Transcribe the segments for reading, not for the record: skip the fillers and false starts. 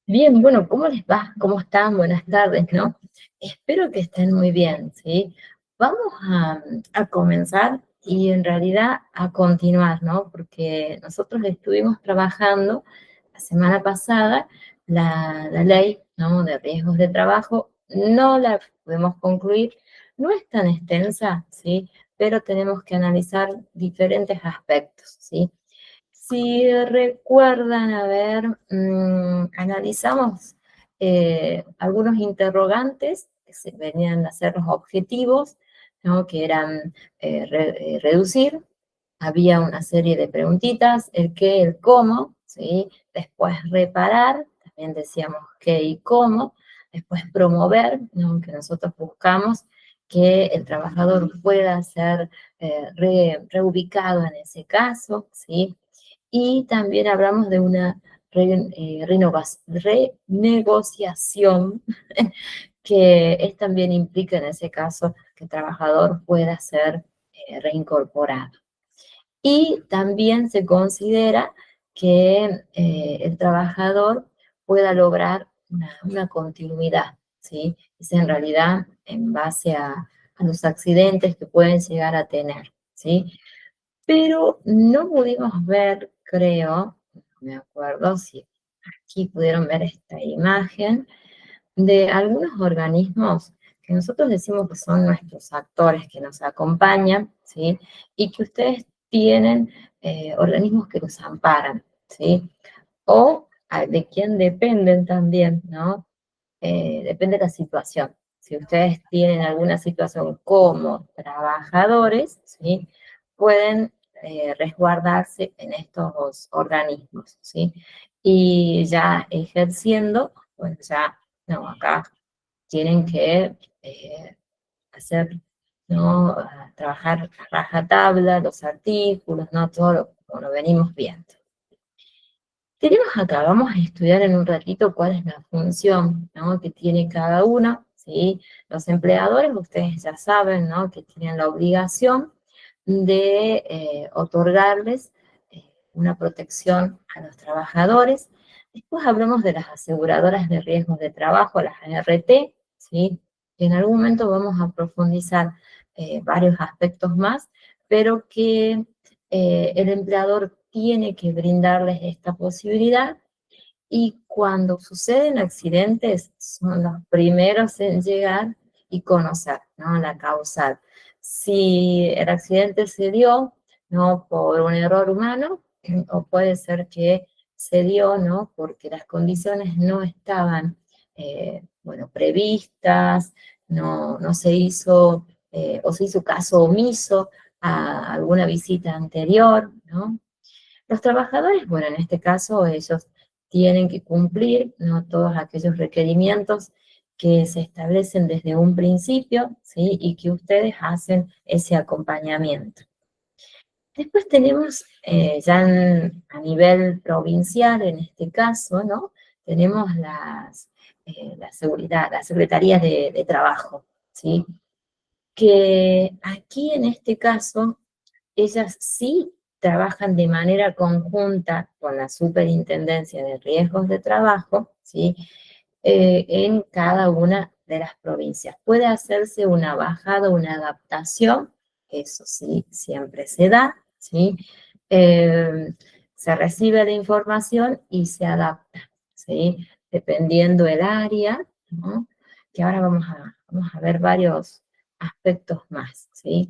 Bien, bueno, ¿cómo les va? ¿Cómo están? Buenas tardes, ¿no? Espero que estén muy bien, ¿sí? Vamos a comenzar y en realidad a continuar, ¿no? Porque nosotros estuvimos trabajando la semana pasada la ley, ¿no? De riesgos de trabajo, no la pudimos concluir, no es tan extensa, ¿sí? Pero tenemos que analizar diferentes aspectos, ¿sí? Si recuerdan, a ver, analizamos algunos interrogantes que se venían a ser los objetivos, ¿no? Que eran reducir, había una serie de preguntitas, el qué, el cómo, ¿sí? Después reparar, también decíamos qué y cómo, después promover, ¿no? Que nosotros buscamos que el trabajador pueda ser reubicado en ese caso, ¿sí? Y también hablamos de una renegociación que es también implica en ese caso que el trabajador pueda ser reincorporado. Y también se considera que el trabajador pueda lograr una continuidad, ¿sí? Es en realidad en base a los accidentes que pueden llegar a tener, ¿sí? Pero no pudimos ver, creo, no me acuerdo si aquí pudieron ver esta imagen, de algunos organismos que nosotros decimos que son nuestros actores que nos acompañan, ¿sí? Y que ustedes tienen organismos que los amparan, ¿sí? O de quién dependen también, ¿no? Depende de la situación. Si ustedes tienen alguna situación como trabajadores, ¿sí? Pueden resguardarse en estos organismos, ¿sí? Y ya ejerciendo, pues ya, no, acá tienen que hacer, ¿no? Trabajar a rajatabla, los artículos, ¿no? Todo como lo venimos viendo. Tenemos acá, vamos a estudiar en un ratito cuál es la función, ¿no? Que tiene cada uno, ¿sí? Los empleadores, ustedes ya saben, ¿no? Que tienen la obligación de otorgarles una protección a los trabajadores. Después hablamos de las aseguradoras de riesgos de trabajo, las ART, ¿sí? Que en algún momento vamos a profundizar varios aspectos más, pero que el empleador tiene que brindarles esta posibilidad y cuando suceden accidentes son los primeros en llegar y conocer, ¿no? La causal. Si el accidente se dio, ¿no? Por un error humano, o puede ser que se dio, ¿no? Porque las condiciones no estaban, bueno, previstas, no se hizo, o se hizo caso omiso a alguna visita anterior, ¿no? Los trabajadores, bueno, en este caso ellos tienen que cumplir, ¿no? Todos aquellos requerimientos que se establecen desde un principio, ¿sí? Y que ustedes hacen ese acompañamiento. Después tenemos a nivel provincial, en este caso, ¿no? Tenemos la seguridad, las secretarías de trabajo, ¿sí? Que aquí en este caso ellas sí trabajan de manera conjunta con la Superintendencia de Riesgos de Trabajo, ¿sí? En cada una de las provincias. Puede hacerse una bajada, una adaptación, eso sí, siempre se da, ¿sí? Eh, Se recibe la información y se adapta, ¿sí? Dependiendo el área, ¿no? Que ahora vamos a ver varios aspectos más, ¿sí?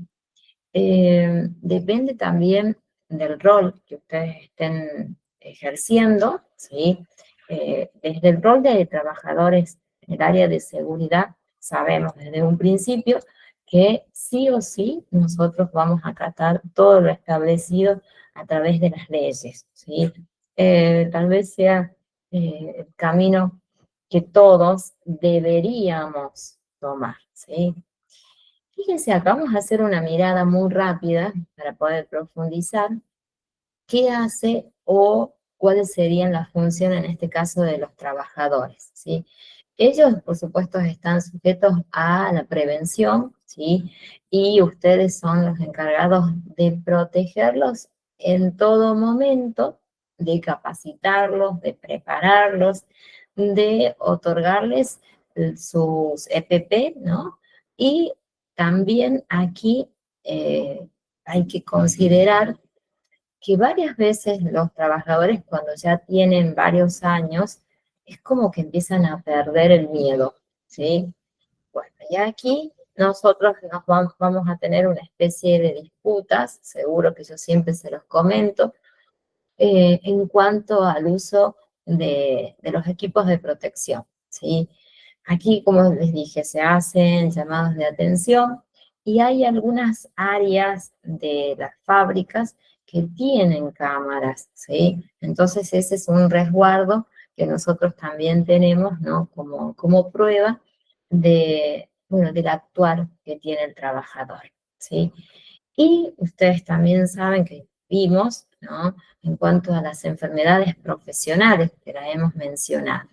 Depende también del rol que ustedes estén ejerciendo, ¿sí? Desde el rol de trabajadores en el área de seguridad, sabemos desde un principio que sí o sí nosotros vamos a acatar todo lo establecido a través de las leyes, ¿sí? Tal vez sea el camino que todos deberíamos tomar, ¿sí? Fíjense, acá vamos a hacer una mirada muy rápida para poder profundizar qué hace o cuáles serían las funciones en este caso de los trabajadores, ¿sí? Ellos, por supuesto, están sujetos a la prevención, ¿sí? Y ustedes son los encargados de protegerlos en todo momento, de capacitarlos, de prepararlos, de otorgarles sus EPP, ¿no? Y también aquí hay que considerar que varias veces los trabajadores cuando ya tienen varios años, es como que empiezan a perder el miedo, ¿sí? Bueno, y aquí nosotros vamos a tener una especie de disputas, seguro que yo siempre se los comento, en cuanto al uso de los equipos de protección, ¿sí? Aquí, como les dije, se hacen llamados de atención y hay algunas áreas de las fábricas que tienen cámaras, ¿sí? Entonces ese es un resguardo que nosotros también tenemos, ¿no? Como prueba de, bueno, del actuar que tiene el trabajador, ¿sí? Y ustedes también saben que vimos, ¿no? En cuanto a las enfermedades profesionales que la hemos mencionado.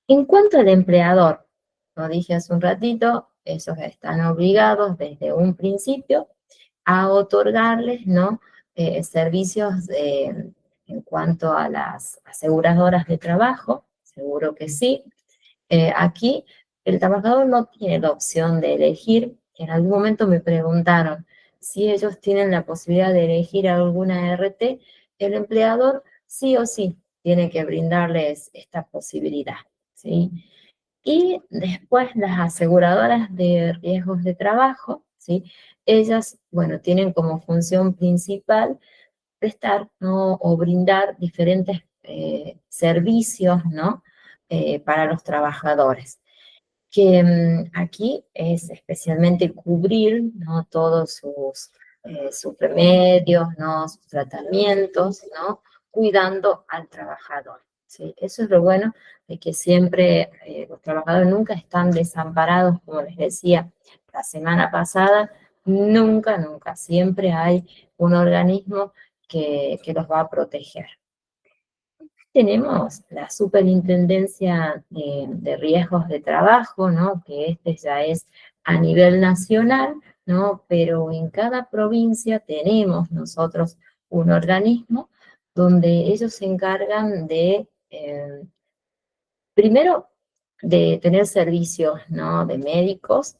En cuanto al empleador, lo dije hace un ratito, ellos están obligados desde un principio a otorgarles, ¿no? Servicios en cuanto a las aseguradoras de trabajo, seguro que sí. Aquí el trabajador no tiene la opción de elegir. En algún momento me preguntaron si ellos tienen la posibilidad de elegir alguna RT, el empleador sí o sí tiene que brindarles esta posibilidad, ¿sí? Y después las aseguradoras de riesgos de trabajo, ¿sí? Ellas, bueno, tienen como función principal prestar, ¿no? O brindar diferentes servicios, ¿no? Para los trabajadores. Que aquí es especialmente cubrir, ¿no? Todos sus remedios, ¿no? Sus tratamientos, ¿no? Cuidando al trabajador, ¿sí? Eso es lo bueno de que siempre los trabajadores nunca están desamparados, como les decía la semana pasada, nunca, nunca, siempre hay un organismo que los va a proteger. Tenemos la Superintendencia de Riesgos de Trabajo, ¿no? Que este ya es a nivel nacional, ¿no? Pero en cada provincia tenemos nosotros un organismo donde ellos se encargan de primero, de tener servicios, ¿no? De médicos,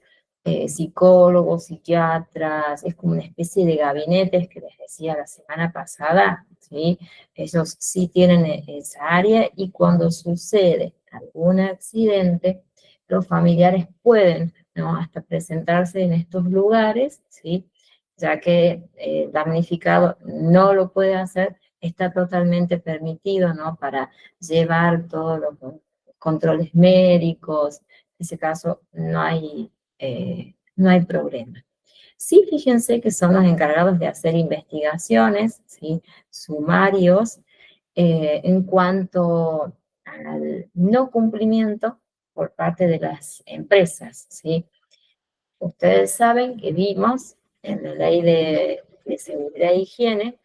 psicólogos, psiquiatras, es como una especie de gabinetes que les decía la semana pasada, ¿sí? Ellos sí tienen esa área y cuando sucede algún accidente, los familiares pueden, ¿no? Hasta presentarse en estos lugares, ¿sí? Ya que el damnificado no lo puede hacer, está totalmente permitido, ¿no? Para llevar todos los controles médicos, en ese caso no hay problema. Sí, fíjense que son los encargados de hacer investigaciones, ¿sí? Sumarios, en cuanto al no cumplimiento por parte de las empresas, ¿sí? Ustedes saben que vimos en la ley de seguridad e higiene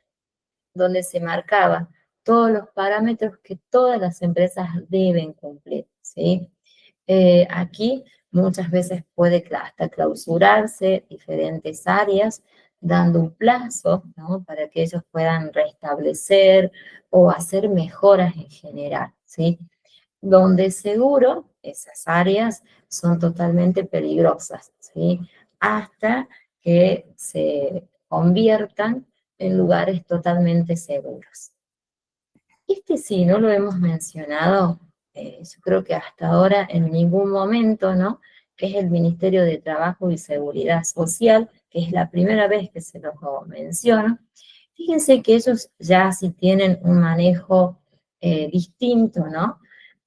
donde se marcaba todos los parámetros que todas las empresas deben cumplir, ¿sí? Aquí muchas veces puede hasta clausurarse diferentes áreas, dando un plazo, ¿no? Para que ellos puedan restablecer o hacer mejoras en general, ¿sí? Donde seguro esas áreas son totalmente peligrosas, ¿sí? Hasta que se conviertan en lugares totalmente seguros. Este sí, no lo hemos mencionado, yo creo que hasta ahora en ningún momento, ¿no? Que es el Ministerio de Trabajo y Seguridad Social, que es la primera vez que se los menciono. Fíjense que ellos ya sí tienen un manejo distinto, ¿no?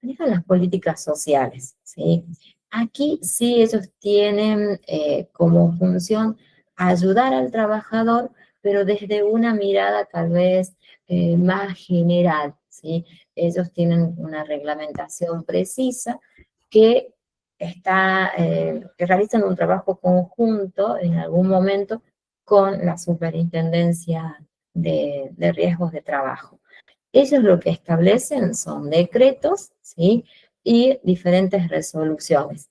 Manejan las políticas sociales, ¿sí? Aquí sí ellos tienen como función ayudar al trabajador, pero desde una mirada tal vez más general, ¿sí? Ellos tienen una reglamentación precisa que que realizan un trabajo conjunto en algún momento con la Superintendencia de Riesgos de Trabajo. Ellos lo que establecen son decretos, ¿sí? Y diferentes resoluciones,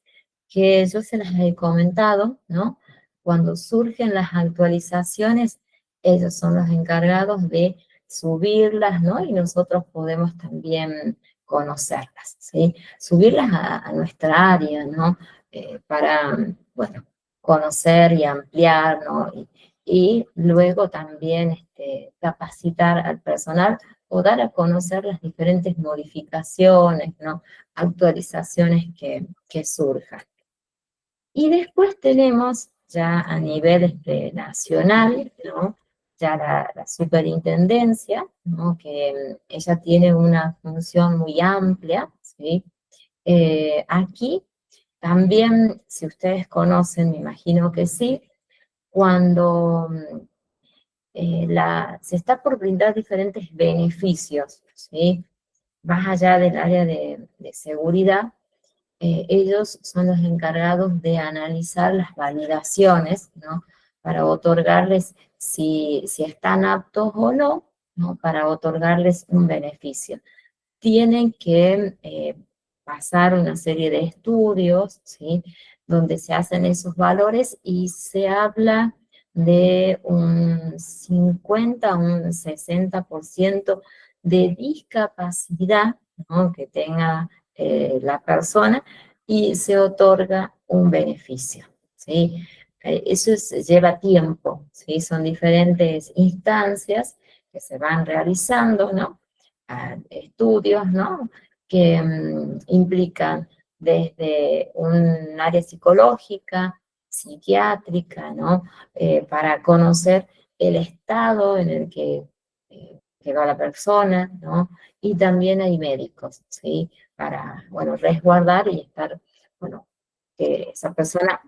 que yo se las he comentado, ¿no? Cuando surgen las actualizaciones, ellos son los encargados de subirlas, ¿no? Y nosotros podemos también conocerlas, ¿sí? Subirlas a nuestra área, ¿no? Para, bueno, conocer y ampliar, ¿no? Y luego también capacitar al personal o dar a conocer las diferentes modificaciones, ¿no? Actualizaciones que surjan. Y después tenemos ya a nivel nacional, ¿no? Ya la superintendencia, ¿no? Que ella tiene una función muy amplia, ¿sí? Aquí también, si ustedes conocen, me imagino que sí, cuando se está por brindar diferentes beneficios, ¿sí? Más allá del área de seguridad, ellos son los encargados de analizar las validaciones, ¿no? Para otorgarles si están aptos o no, ¿no? Para otorgarles un beneficio. Tienen que pasar una serie de estudios, ¿sí? Donde se hacen esos valores y se habla de un 50, un 60% de discapacidad, ¿no? Que tenga la persona y se otorga un beneficio, ¿sí? Lleva tiempo, ¿sí? Son diferentes instancias que se van realizando, ¿no? Estudios, ¿no? Que implican desde un área psicológica, psiquiátrica, ¿no? Para conocer el estado en el que va la persona, ¿no? Y también hay médicos, ¿sí? Para, bueno, resguardar y estar, bueno, que esa persona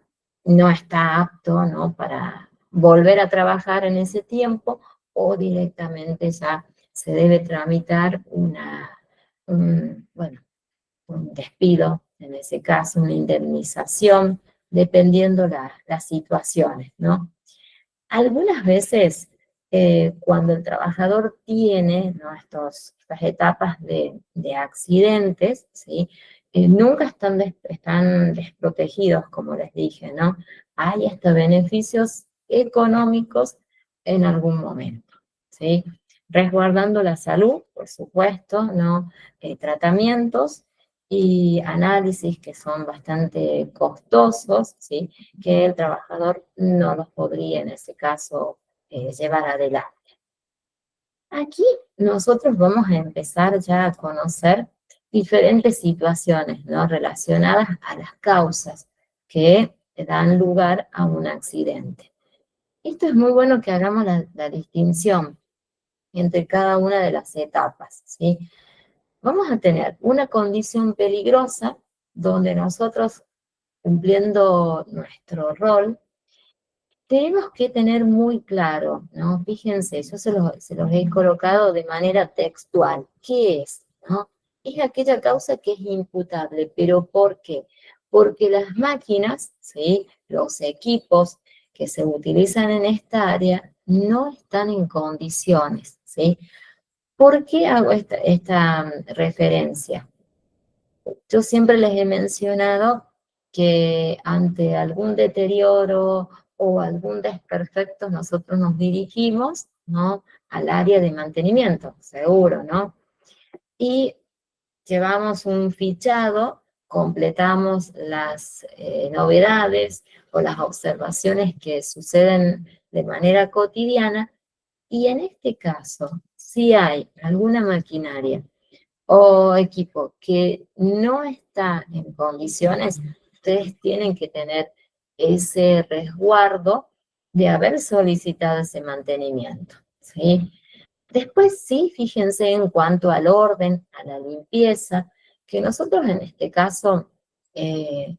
no está apto, ¿no? Para volver a trabajar en ese tiempo o directamente ya se debe tramitar bueno, un despido, en ese caso una indemnización, dependiendo las situaciones, ¿no? Algunas veces, cuando el trabajador tiene, ¿no? Estas etapas de accidentes, ¿sí? Nunca están desprotegidos, como les dije, ¿no? Hay hasta beneficios económicos en algún momento, ¿sí? Resguardando la salud, por supuesto, ¿no? Tratamientos y análisis que son bastante costosos, ¿sí? Que el trabajador no los podría en ese caso llevar adelante. Aquí nosotros vamos a empezar ya a conocer diferentes situaciones, ¿no? Relacionadas a las causas que dan lugar a un accidente. Esto es muy bueno que hagamos la distinción entre cada una de las etapas, ¿sí? Vamos a tener una condición peligrosa donde nosotros, cumpliendo nuestro rol, tenemos que tener muy claro, ¿no? Fíjense, yo se los he colocado de manera textual. ¿Qué es? ¿No? Es aquella causa que es imputable, pero ¿por qué? Porque las máquinas, ¿sí? Los equipos que se utilizan en esta área no están en condiciones, ¿sí? ¿Por qué hago esta referencia? Yo siempre les he mencionado que ante algún deterioro o algún desperfecto nosotros nos dirigimos, ¿no? Al área de mantenimiento, seguro, ¿no? Y llevamos un fichado, completamos las novedades o las observaciones que suceden de manera cotidiana y en este caso, si hay alguna maquinaria o equipo que no está en condiciones, ustedes tienen que tener ese resguardo de haber solicitado ese mantenimiento, ¿sí? Después sí, fíjense en cuanto al orden, a la limpieza, que nosotros en este caso eh,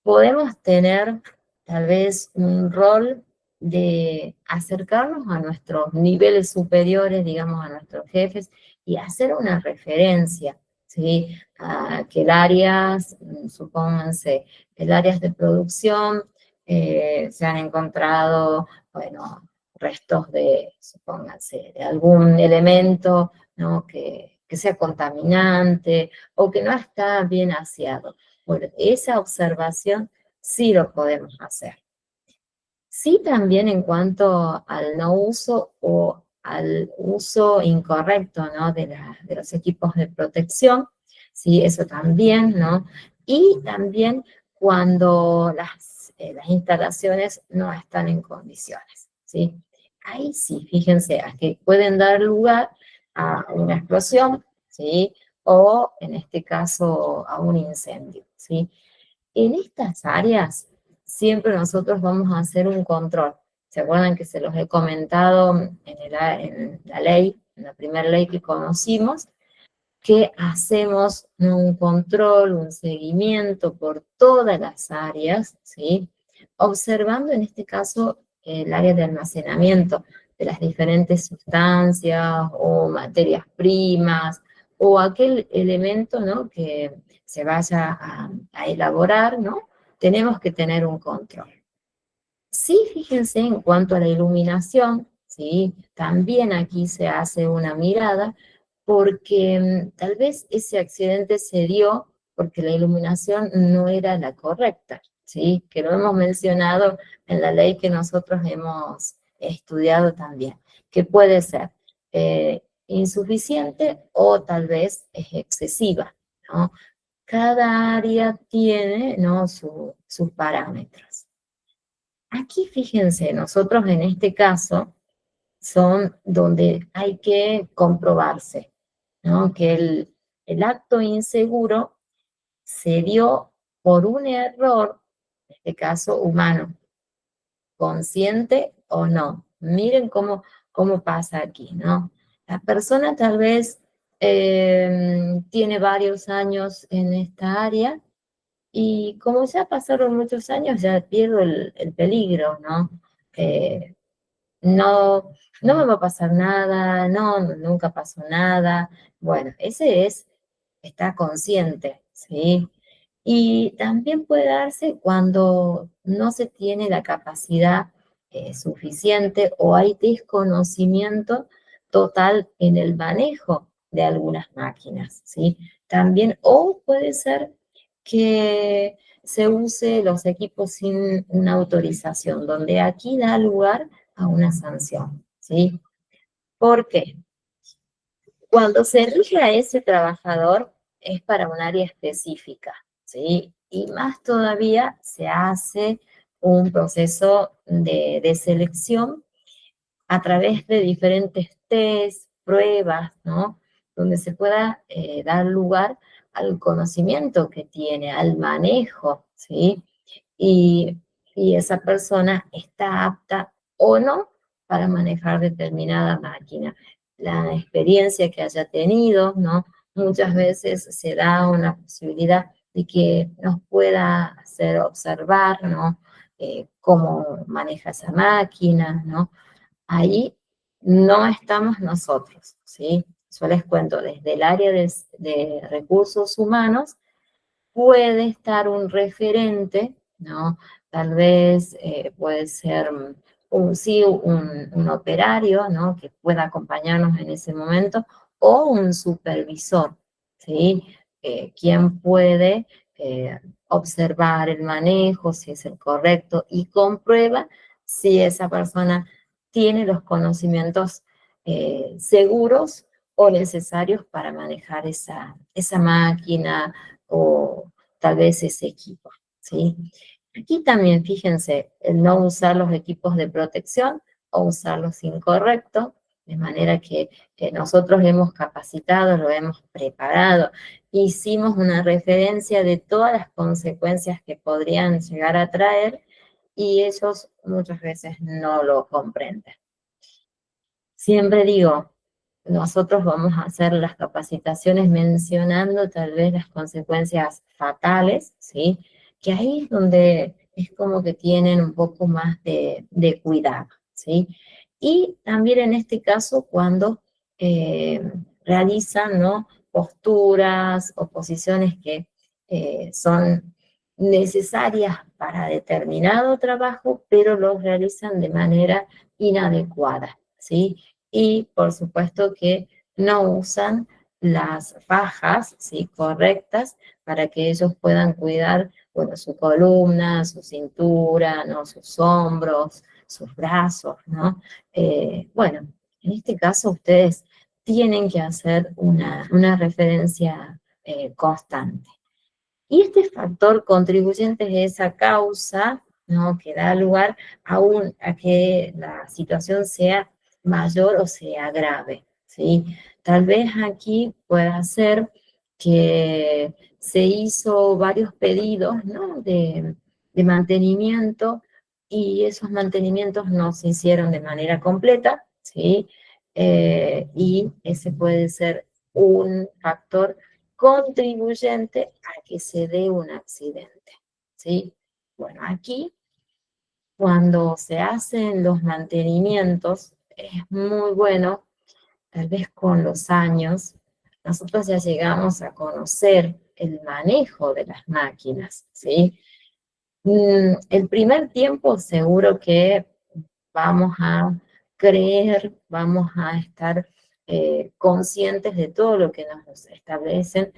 podemos tener tal vez un rol de acercarnos a nuestros niveles superiores, digamos, a nuestros jefes, y hacer una referencia, ¿sí? A que el área, supónganse, el área de producción, se han encontrado, bueno, restos de, supónganse, de algún elemento, ¿no? Que sea contaminante o que no está bien aseado. Bueno, esa observación sí lo podemos hacer. Sí, también en cuanto al no uso o al uso incorrecto, ¿no? de los equipos de protección, ¿sí? Eso también, ¿no? Y también cuando las instalaciones no están en condiciones, ¿sí? Ahí sí, fíjense, a que pueden dar lugar a una explosión, ¿sí? O en este caso a un incendio, ¿sí? En estas áreas siempre nosotros vamos a hacer un control. ¿Se acuerdan que se los he comentado en la ley, en la primera ley que conocimos? Que hacemos un control, un seguimiento por todas las áreas, ¿sí? Observando en este caso el área de almacenamiento de las diferentes sustancias o materias primas o aquel elemento, ¿no? Que se vaya a elaborar, ¿no? Tenemos que tener un control. Sí, fíjense en cuanto a la iluminación, ¿sí? También aquí se hace una mirada porque tal vez ese accidente se dio porque la iluminación no era la correcta, ¿sí? Que lo hemos mencionado en la ley que nosotros hemos estudiado también, que puede ser insuficiente o tal vez es excesiva, ¿no? Cada área tiene, ¿no? Sus parámetros. Aquí fíjense, nosotros en este caso son donde hay que comprobarse, ¿no? Que el acto inseguro se dio por un error, en este caso humano, consciente o no. Miren cómo pasa aquí, ¿no? La persona tal vez tiene varios años en esta área y como ya pasaron muchos años, ya pierdo el peligro, ¿no? Eh, no, no me va a pasar nada, no, nunca pasó nada. Bueno, está consciente, ¿sí? Y también puede darse cuando no se tiene la capacidad suficiente o hay desconocimiento total en el manejo de algunas máquinas, ¿sí? También, o puede ser que se use los equipos sin una autorización, donde aquí da lugar a una sanción, ¿sí? ¿Por qué? Cuando se elige a ese trabajador es para un área específica, ¿sí? Y más todavía se hace un proceso de selección a través de diferentes test, pruebas, ¿no? Donde se pueda dar lugar al conocimiento que tiene, al manejo, ¿sí? Y, y esa persona está apta o no para manejar determinada máquina. La experiencia que haya tenido, ¿no? Muchas veces se da una posibilidad de que nos pueda hacer observar, ¿no? Cómo maneja esa máquina, ¿no? Ahí no estamos nosotros, ¿sí? Yo les cuento, desde el área de recursos humanos puede estar un referente, ¿no? Tal vez puede ser sí, un operario, ¿no? Que pueda acompañarnos en ese momento, o un supervisor, ¿sí? Quien puede observar el manejo, si es el correcto, y comprueba si esa persona tiene los conocimientos seguros o necesarios para manejar esa máquina o tal vez ese equipo, ¿sí? Aquí también, fíjense, el no usar los equipos de protección o usarlos incorrectos, de manera que nosotros hemos capacitado, lo hemos preparado, hicimos una referencia de todas las consecuencias que podrían llegar a traer y ellos muchas veces no lo comprenden. Siempre digo, nosotros vamos a hacer las capacitaciones mencionando tal vez las consecuencias fatales, ¿sí? Que ahí es donde es como que tienen un poco más de cuidado, ¿sí? Y también en este caso cuando realizan, ¿no? Posturas o posiciones que son necesarias para determinado trabajo, pero los realizan de manera inadecuada, ¿sí? Y por supuesto que no usan las fajas, ¿sí? Correctas para que ellos puedan cuidar, bueno, su columna, su cintura, ¿no? Sus hombros, sus brazos, ¿no? Bueno, en este caso ustedes tienen que hacer una referencia constante. Y este factor contribuyente es esa causa, ¿no?, que da lugar a que la situación sea mayor o se agrave, ¿sí? Tal vez aquí pueda ser que se hizo varios pedidos, ¿no?, de mantenimiento, y esos mantenimientos no se hicieron de manera completa, ¿sí? Y ese puede ser un factor contribuyente a que se dé un accidente, ¿sí? Bueno, aquí, cuando se hacen los mantenimientos, es muy bueno, tal vez con los años, nosotros ya llegamos a conocer el manejo de las máquinas, ¿sí? El primer tiempo seguro que vamos a creer, vamos a estar conscientes de todo lo que nos establecen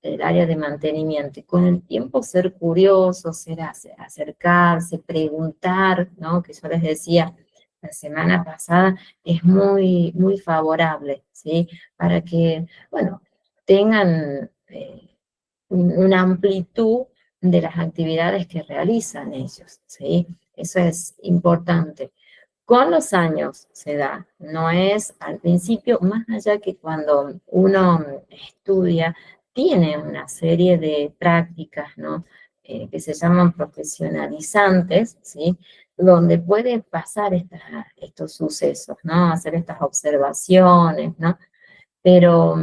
el área de mantenimiento. Y con el tiempo ser curiosos, acercarse, preguntar, ¿no? Que yo les decía la semana pasada, es muy, muy favorable, ¿sí? Para que, bueno, tengan una amplitud de las actividades que realizan ellos, ¿sí? Eso es importante. Con los años se da, no es al principio, más allá que cuando uno estudia, tiene una serie de prácticas, ¿no? Que se llaman profesionalizantes, ¿sí? Donde puede pasar estos sucesos, ¿no? Hacer estas observaciones, ¿no? Pero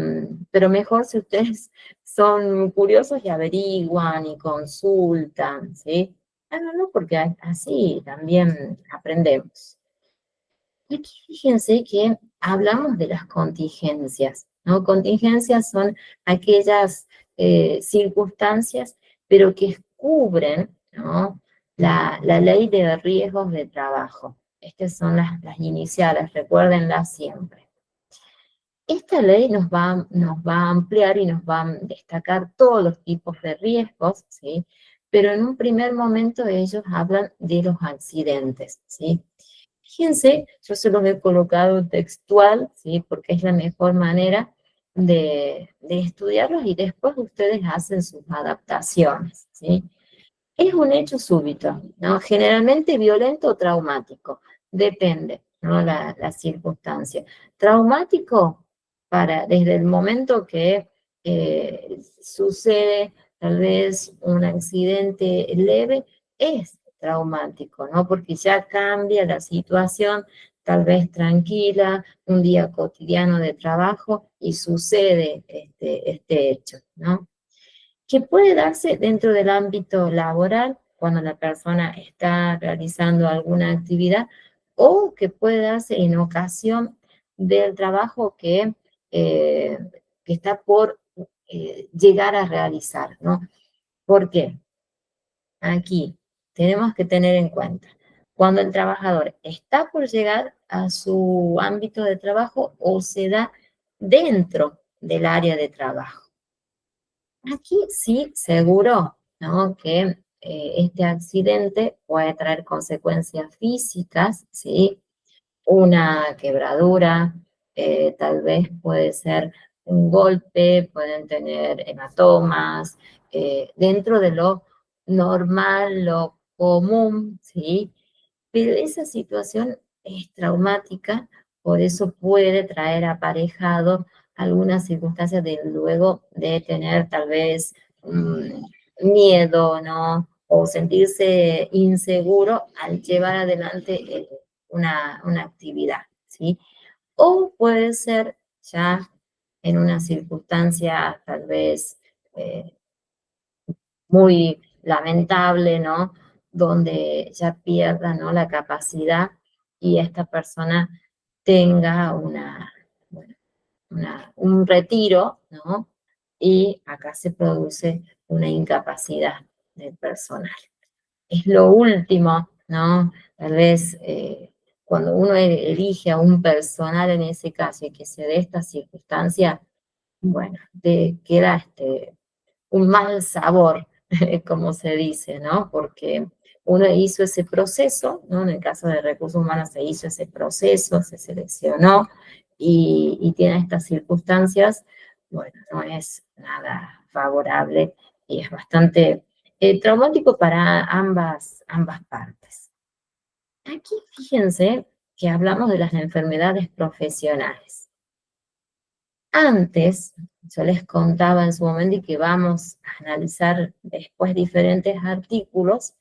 mejor si ustedes son curiosos y averiguan y consultan, ¿sí? Ah, no, no, porque así también aprendemos. Aquí fíjense que hablamos de las contingencias, ¿no? Contingencias son aquellas circunstancias, pero que cubren, ¿no?, la ley de riesgos de trabajo. Estas son las iniciales, recuérdenlas siempre. Esta ley nos va a ampliar y nos va a destacar todos los tipos de riesgos, ¿sí? Pero en un primer momento ellos hablan de los accidentes, ¿sí? Fíjense, yo se los he colocado textual, ¿sí? Porque es la mejor manera de estudiarlos, y después ustedes hacen sus adaptaciones, ¿sí? Es un hecho súbito, ¿no? Generalmente violento o traumático, depende, ¿no?, la circunstancia. Traumático desde el momento que sucede tal vez un accidente leve, es traumático, ¿no? Porque ya cambia la situación, tal vez tranquila, un día cotidiano de trabajo, y sucede este hecho, ¿no? Que puede darse dentro del ámbito laboral, cuando la persona está realizando alguna actividad, o que puede darse en ocasión del trabajo eh, que está por llegar a realizar, ¿no? ¿Por qué? Aquí tenemos que tener en cuenta, cuando el trabajador está por llegar a su ámbito de trabajo o se da dentro del área de trabajo. Aquí sí, seguro, ¿no?, que este accidente puede traer consecuencias físicas, ¿sí? Una quebradura, tal vez puede ser un golpe, pueden tener hematomas, dentro de lo normal, lo común, ¿sí? Pero esa situación es traumática, por eso puede traer aparejado algunas circunstancias de luego de tener tal vez miedo, ¿no? O sentirse inseguro al llevar adelante una actividad, ¿sí? O puede ser ya en una circunstancia tal vez eh, muy lamentable, ¿no? Donde ya pierda, ¿no?, la capacidad, y esta persona tenga bueno, un retiro, ¿no? Y acá se produce una incapacidad del personal. Es lo último, ¿no? Tal vez cuando uno elige a un personal en ese caso y que se dé esta circunstancia, bueno, te queda un mal sabor, como se dice, ¿no? Porque uno hizo ese proceso, ¿no? En el caso de recursos humanos se hizo ese proceso, se seleccionó y tiene estas circunstancias, bueno, no es nada favorable y es bastante traumático para ambas partes. Aquí fíjense que hablamos de las enfermedades profesionales. Antes, yo les contaba en su momento y que vamos a analizar después diferentes artículos,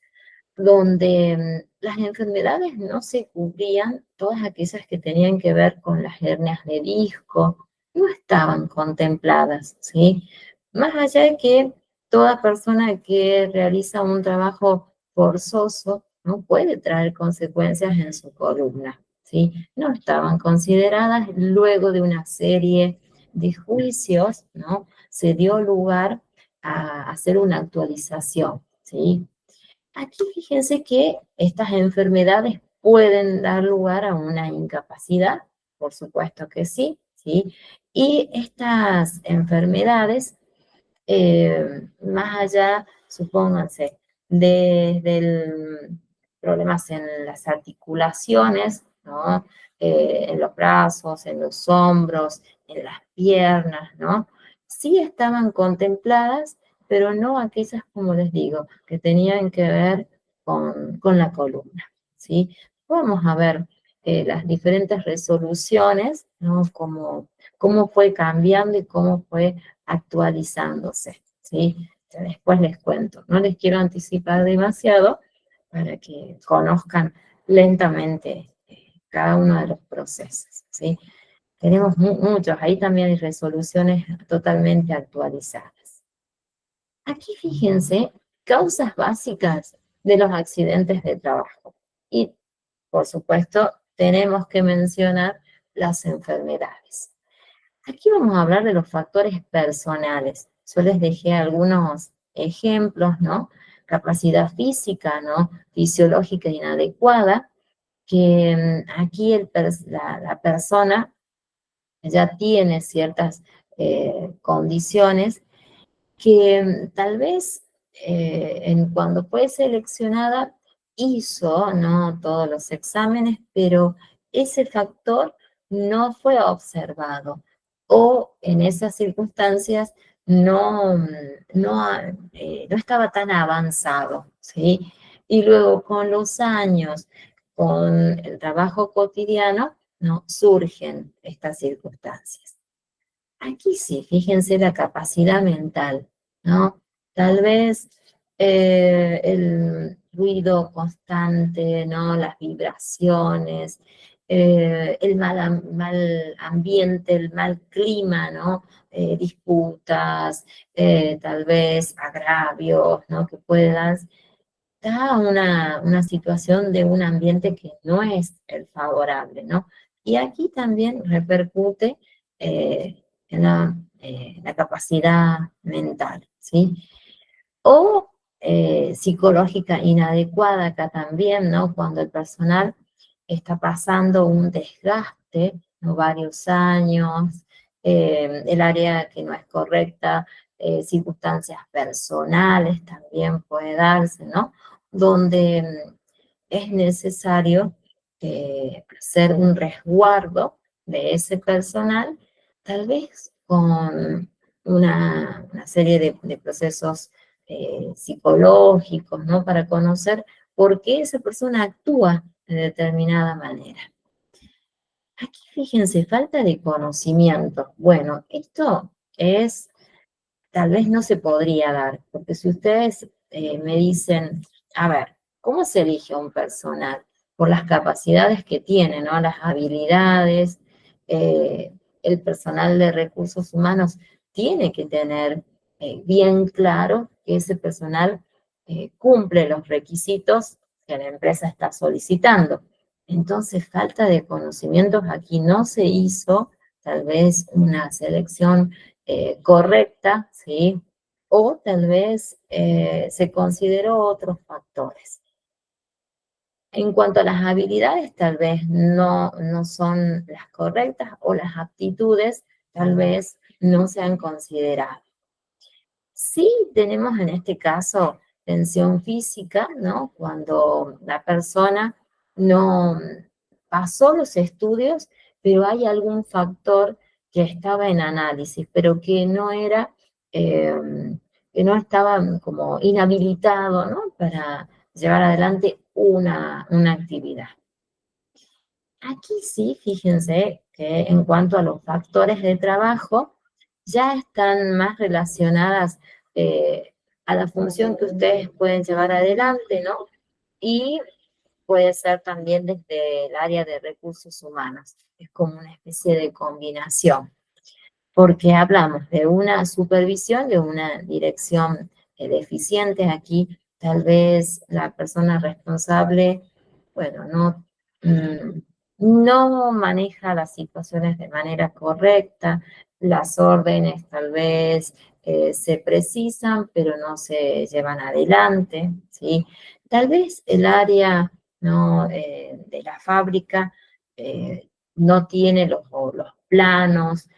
donde las enfermedades no se cubrían, todas aquellas que tenían que ver con las hernias de disco, no estaban contempladas, ¿sí? Más allá de que toda persona que realiza un trabajo forzoso no puede traer consecuencias en su columna, ¿sí? No estaban consideradas luego de una serie de juicios, ¿no? Se dio lugar a hacer una actualización, ¿sí? Aquí fíjense que estas enfermedades pueden dar lugar a una incapacidad, por supuesto que sí, ¿sí? Y estas enfermedades más allá, supónganse, desde problemas en las articulaciones, ¿no? En los brazos, en los hombros, en las piernas, ¿no? Sí estaban contempladas, pero no aquellas, como les digo, que tenían que ver con la columna, ¿sí? Vamos a ver las diferentes resoluciones, ¿no? Cómo fue cambiando y cómo fue actualizándose, ¿sí? Después les cuento. No les quiero anticipar demasiado para que conozcan lentamente cada uno de los procesos, ¿sí? Tenemos muchos, ahí también hay resoluciones totalmente actualizadas. Aquí fíjense, causas básicas de los accidentes de trabajo. Y, por supuesto, tenemos que mencionar las enfermedades. Aquí vamos a hablar de los factores personales. Yo les dejé algunos ejemplos, ¿no? Capacidad física, ¿no? Fisiológica inadecuada, que aquí la persona ya tiene ciertas condiciones que tal vez cuando fue seleccionada hizo, ¿no? Todos los exámenes, pero ese factor no fue observado o en esas circunstancias no, no estaba tan avanzado, ¿sí? Y luego con los años, con el trabajo cotidiano, ¿no? Surgen estas circunstancias. Aquí sí, fíjense la capacidad mental, ¿no? Tal vez el ruido constante, ¿no? Las vibraciones, mal ambiente, el mal clima, ¿no? Disputas, tal vez agravios, ¿no? Que puedan da una situación de un ambiente que no es el favorable, ¿no? Y aquí también repercute en la capacidad mental, ¿sí? O psicológica inadecuada acá también, ¿no? Cuando el personal está pasando un desgaste, ¿no? Varios años, el área que no es correcta, circunstancias personales también puede darse, ¿no? Donde es necesario hacer un resguardo de ese personal, tal vez con una serie de procesos psicológicos, ¿no? Para conocer por qué esa persona actúa de determinada manera. Aquí fíjense, falta de conocimiento. Bueno, esto es tal vez no se podría dar, porque si ustedes me dicen, a ver, ¿cómo se elige a un personal? Por las capacidades que tiene, ¿no? Las habilidades, eh, el personal de recursos humanos tiene que tener bien claro que ese personal cumple los requisitos que la empresa está solicitando. Entonces, falta de conocimientos, aquí no se hizo tal vez una selección correcta, ¿sí? O tal vez se consideró otros factores. En cuanto a las habilidades, tal vez no son las correctas o las aptitudes tal vez no se han considerado. Sí tenemos en este caso tensión física, ¿no? Cuando la persona no pasó los estudios, pero hay algún factor que estaba en análisis, pero que no era eh, que no estaba como inhabilitado, ¿no? Para llevar adelante una actividad. Aquí sí, fíjense que en cuanto a los factores de trabajo, ya están más relacionadas a la función que ustedes pueden llevar adelante, ¿no? Y puede ser también desde el área de recursos humanos. Es como una especie de combinación, porque hablamos de una supervisión, de una dirección deficiente. Aquí tal vez la persona responsable, bueno, mm, no maneja las situaciones de manera correcta, las órdenes tal vez se precisan, pero no se llevan adelante, ¿sí? Tal vez el área, ¿no? De la fábrica no tiene los planos,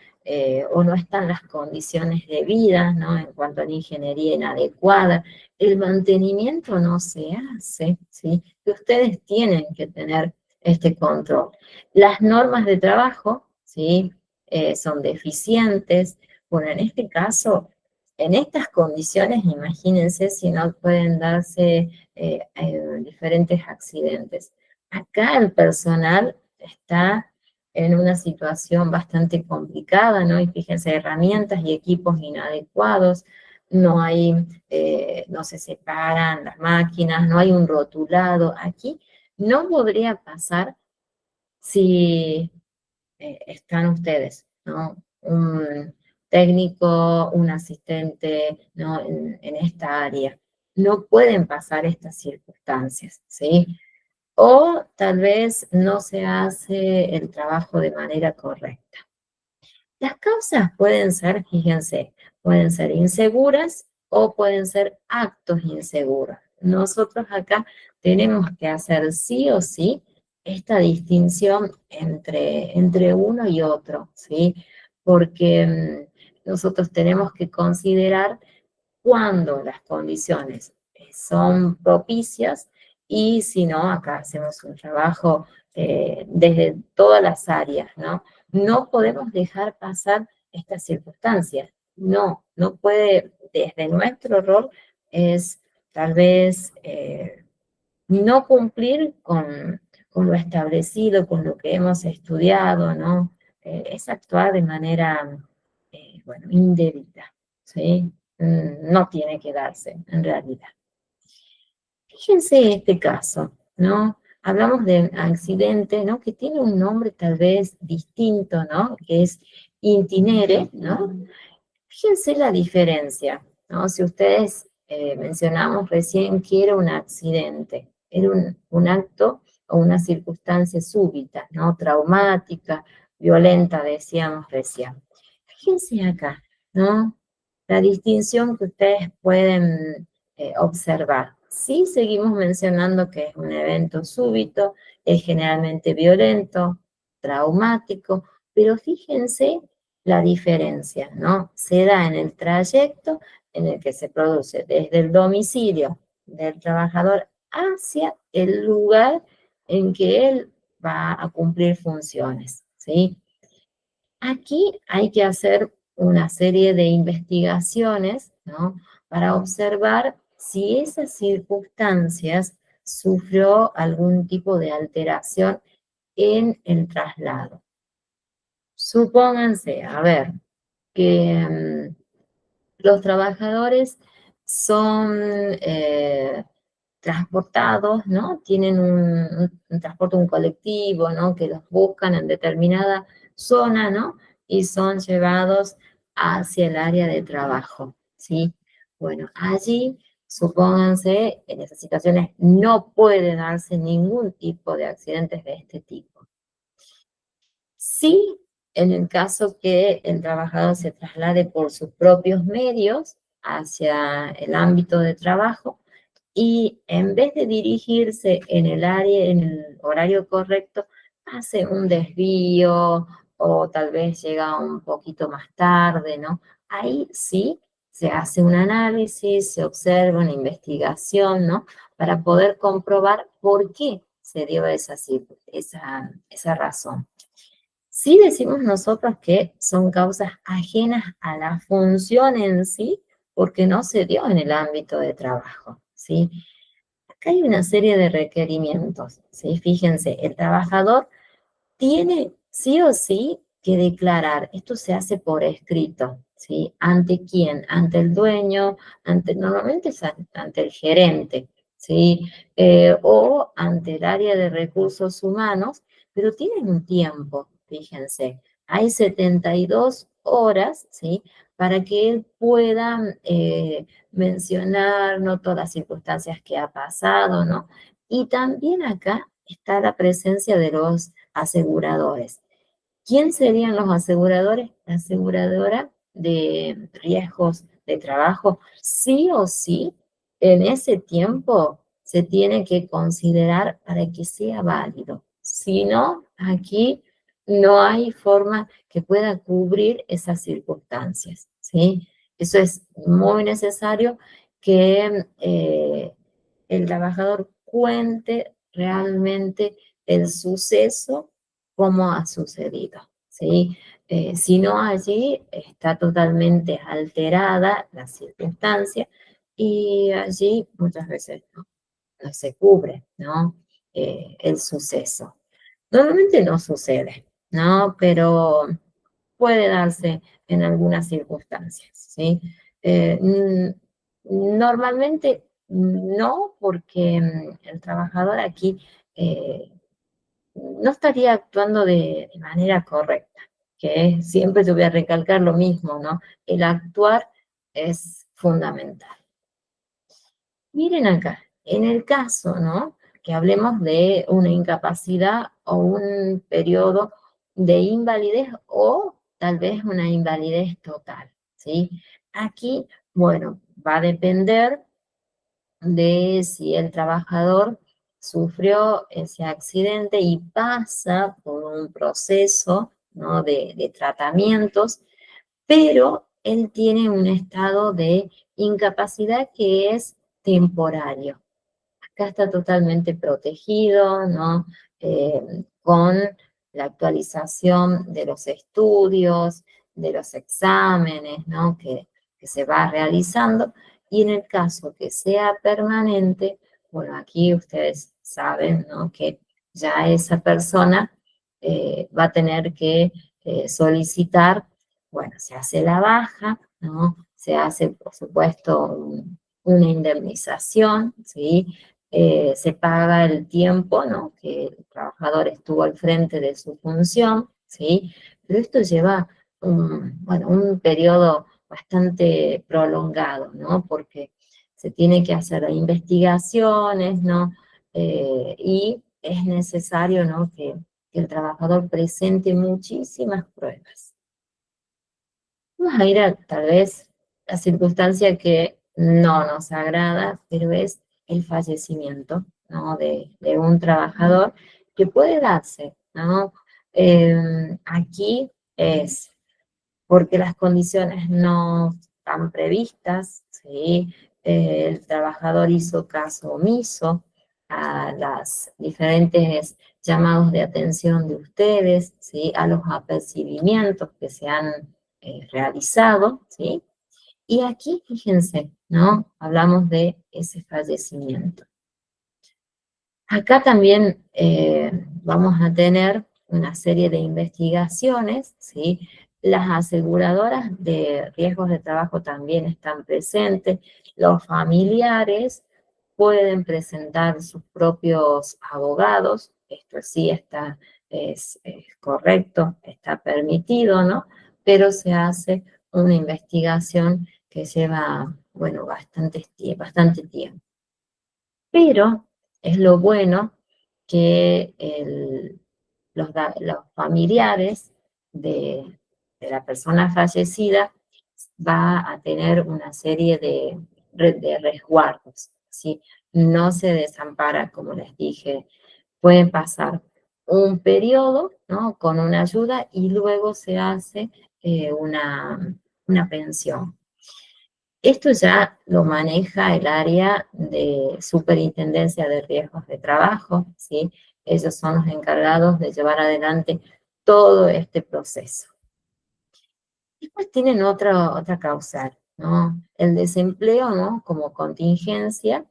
o no están las condiciones de vida, ¿no? En cuanto a la ingeniería inadecuada, el mantenimiento no se hace, ¿sí? Que ustedes tienen que tener este control. Las normas de trabajo, ¿sí? Son deficientes. Bueno, en este caso, en estas condiciones, imagínense si no pueden darse diferentes accidentes. Acá el personal está en una situación bastante complicada, ¿no? Y fíjense, herramientas y equipos inadecuados, no hay, no se separan las máquinas, no hay un rotulado. Aquí no podría pasar si están ustedes, ¿no? Un técnico, un asistente, ¿no? En esta área. No pueden pasar estas circunstancias, ¿sí? O tal vez no se hace el trabajo de manera correcta. Las causas pueden ser, fíjense, pueden ser inseguras o pueden ser actos inseguros. Nosotros acá tenemos que hacer sí o sí esta distinción entre uno y otro, ¿sí? Porque nosotros tenemos que considerar cuando las condiciones son propicias y si no, acá hacemos un trabajo desde todas las áreas, ¿no? No podemos dejar pasar estas circunstancias. No, no puede, desde nuestro rol es tal vez no cumplir con lo establecido, con lo que hemos estudiado, ¿no? Es actuar de manera, bueno, indebida, ¿sí? No tiene que darse, en realidad. Fíjense este caso, ¿no? Hablamos de accidente, ¿no? Que tiene un nombre tal vez distinto, ¿no? Que es intinere, ¿no? Fíjense la diferencia, ¿no? Si ustedes mencionamos recién que era un accidente, era un acto o una circunstancia súbita, ¿no? Traumática, violenta, decíamos recién. Fíjense acá, ¿no? La distinción que ustedes pueden observar. Sí, seguimos mencionando que es un evento súbito, es generalmente violento, traumático, pero fíjense la diferencia, ¿no? Se da en el trayecto en el que se produce desde el domicilio del trabajador hacia el lugar en que él va a cumplir funciones, ¿sí? Aquí hay que hacer una serie de investigaciones, ¿no? Para observar si esas circunstancias sufrió algún tipo de alteración en el traslado. Supónganse, a ver, que los trabajadores son transportados, ¿no? Tienen un transporte, un colectivo, ¿no? Que los buscan en determinada zona, ¿no? Y son llevados hacia el área de trabajo, ¿sí? Bueno, allí, supónganse, en esas situaciones no puede darse ningún tipo de accidentes de este tipo. Sí, en el caso que el trabajador se traslade por sus propios medios hacia el ámbito de trabajo y en vez de dirigirse en el área, en el horario correcto, hace un desvío o tal vez llega un poquito más tarde, ¿no? Ahí sí se hace un análisis, se observa una investigación, ¿no? Para poder comprobar por qué se dio esa razón. Sí decimos nosotros que son causas ajenas a la función en sí, porque no se dio en el ámbito de trabajo, ¿sí? Acá hay una serie de requerimientos, ¿sí? Fíjense, el trabajador tiene sí o sí que declarar, esto se hace por escrito, ¿sí? ¿Ante quién? Ante el dueño, normalmente es ante el gerente, ¿sí? O ante el área de recursos humanos, pero tienen un tiempo, fíjense, hay 72 horas, ¿sí? Para que él pueda mencionar, ¿no? Todas las circunstancias que ha pasado, ¿no? Y también acá está la presencia de los aseguradores. ¿Quién serían los aseguradores? La aseguradora de riesgos de trabajo. Sí o sí, en ese tiempo se tiene que considerar para que sea válido. Si no, aquí no hay forma que pueda cubrir esas circunstancias, ¿sí? Eso es muy necesario que el trabajador cuente realmente el suceso como ha sucedido, ¿sí? Si no, allí está totalmente alterada la circunstancia y allí muchas veces no se cubre, ¿no? El suceso. Normalmente no sucede, ¿no? Pero puede darse en algunas circunstancias, ¿sí? Normalmente no, porque el trabajador aquí no estaría actuando de manera correcta, que siempre te voy a recalcar lo mismo, ¿no? El actuar es fundamental. Miren acá, en el caso, ¿no? Que hablemos de una incapacidad o un periodo de invalidez o tal vez una invalidez total, ¿sí? Aquí, bueno, va a depender de si el trabajador sufrió ese accidente y pasa por un proceso, ¿no? de tratamientos, pero él tiene un estado de incapacidad que es temporario. Acá está totalmente protegido, ¿no? Con la actualización de los estudios, de los exámenes, ¿no? Que se va realizando. Y en el caso que sea permanente, bueno, aquí ustedes saben, ¿no? Que ya esa persona va a tener que solicitar, bueno, se hace la baja, ¿no? Se hace, por supuesto, una indemnización, ¿sí? Se paga el tiempo, ¿no? Que el trabajador estuvo al frente de su función, ¿sí? Pero esto lleva bueno, un periodo bastante prolongado, ¿no? Porque se tiene que hacer investigaciones, ¿no? Y es necesario, ¿no? Que el trabajador presente muchísimas pruebas. Vamos a ir a tal vez la circunstancia que no nos agrada, pero es el fallecimiento, ¿no? de un trabajador que puede darse, ¿no? Aquí es porque las condiciones no están previstas, ¿sí? El trabajador hizo caso omiso a las diferentes llamados de atención de ustedes, ¿sí? A los apercibimientos que se han realizado, ¿sí? Y aquí, fíjense, ¿no? Hablamos de ese fallecimiento. Acá también vamos a tener una serie de investigaciones, ¿sí? Las aseguradoras de riesgos de trabajo también están presentes, los familiares pueden presentar sus propios abogados, esto sí es correcto, está permitido, ¿no? Pero se hace una investigación que lleva, bueno, bastante tiempo. Pero es lo bueno que los familiares de la persona fallecida va a tener una serie de resguardos, ¿sí? No se desampara, como les dije, pueden pasar un periodo, ¿no? Con una ayuda y luego se hace una pensión. Esto ya lo maneja el área de superintendencia de riesgos de trabajo, ¿sí? Ellos son los encargados de llevar adelante todo este proceso. Después tienen otra causal, ¿no? El desempleo, ¿no? Como contingencia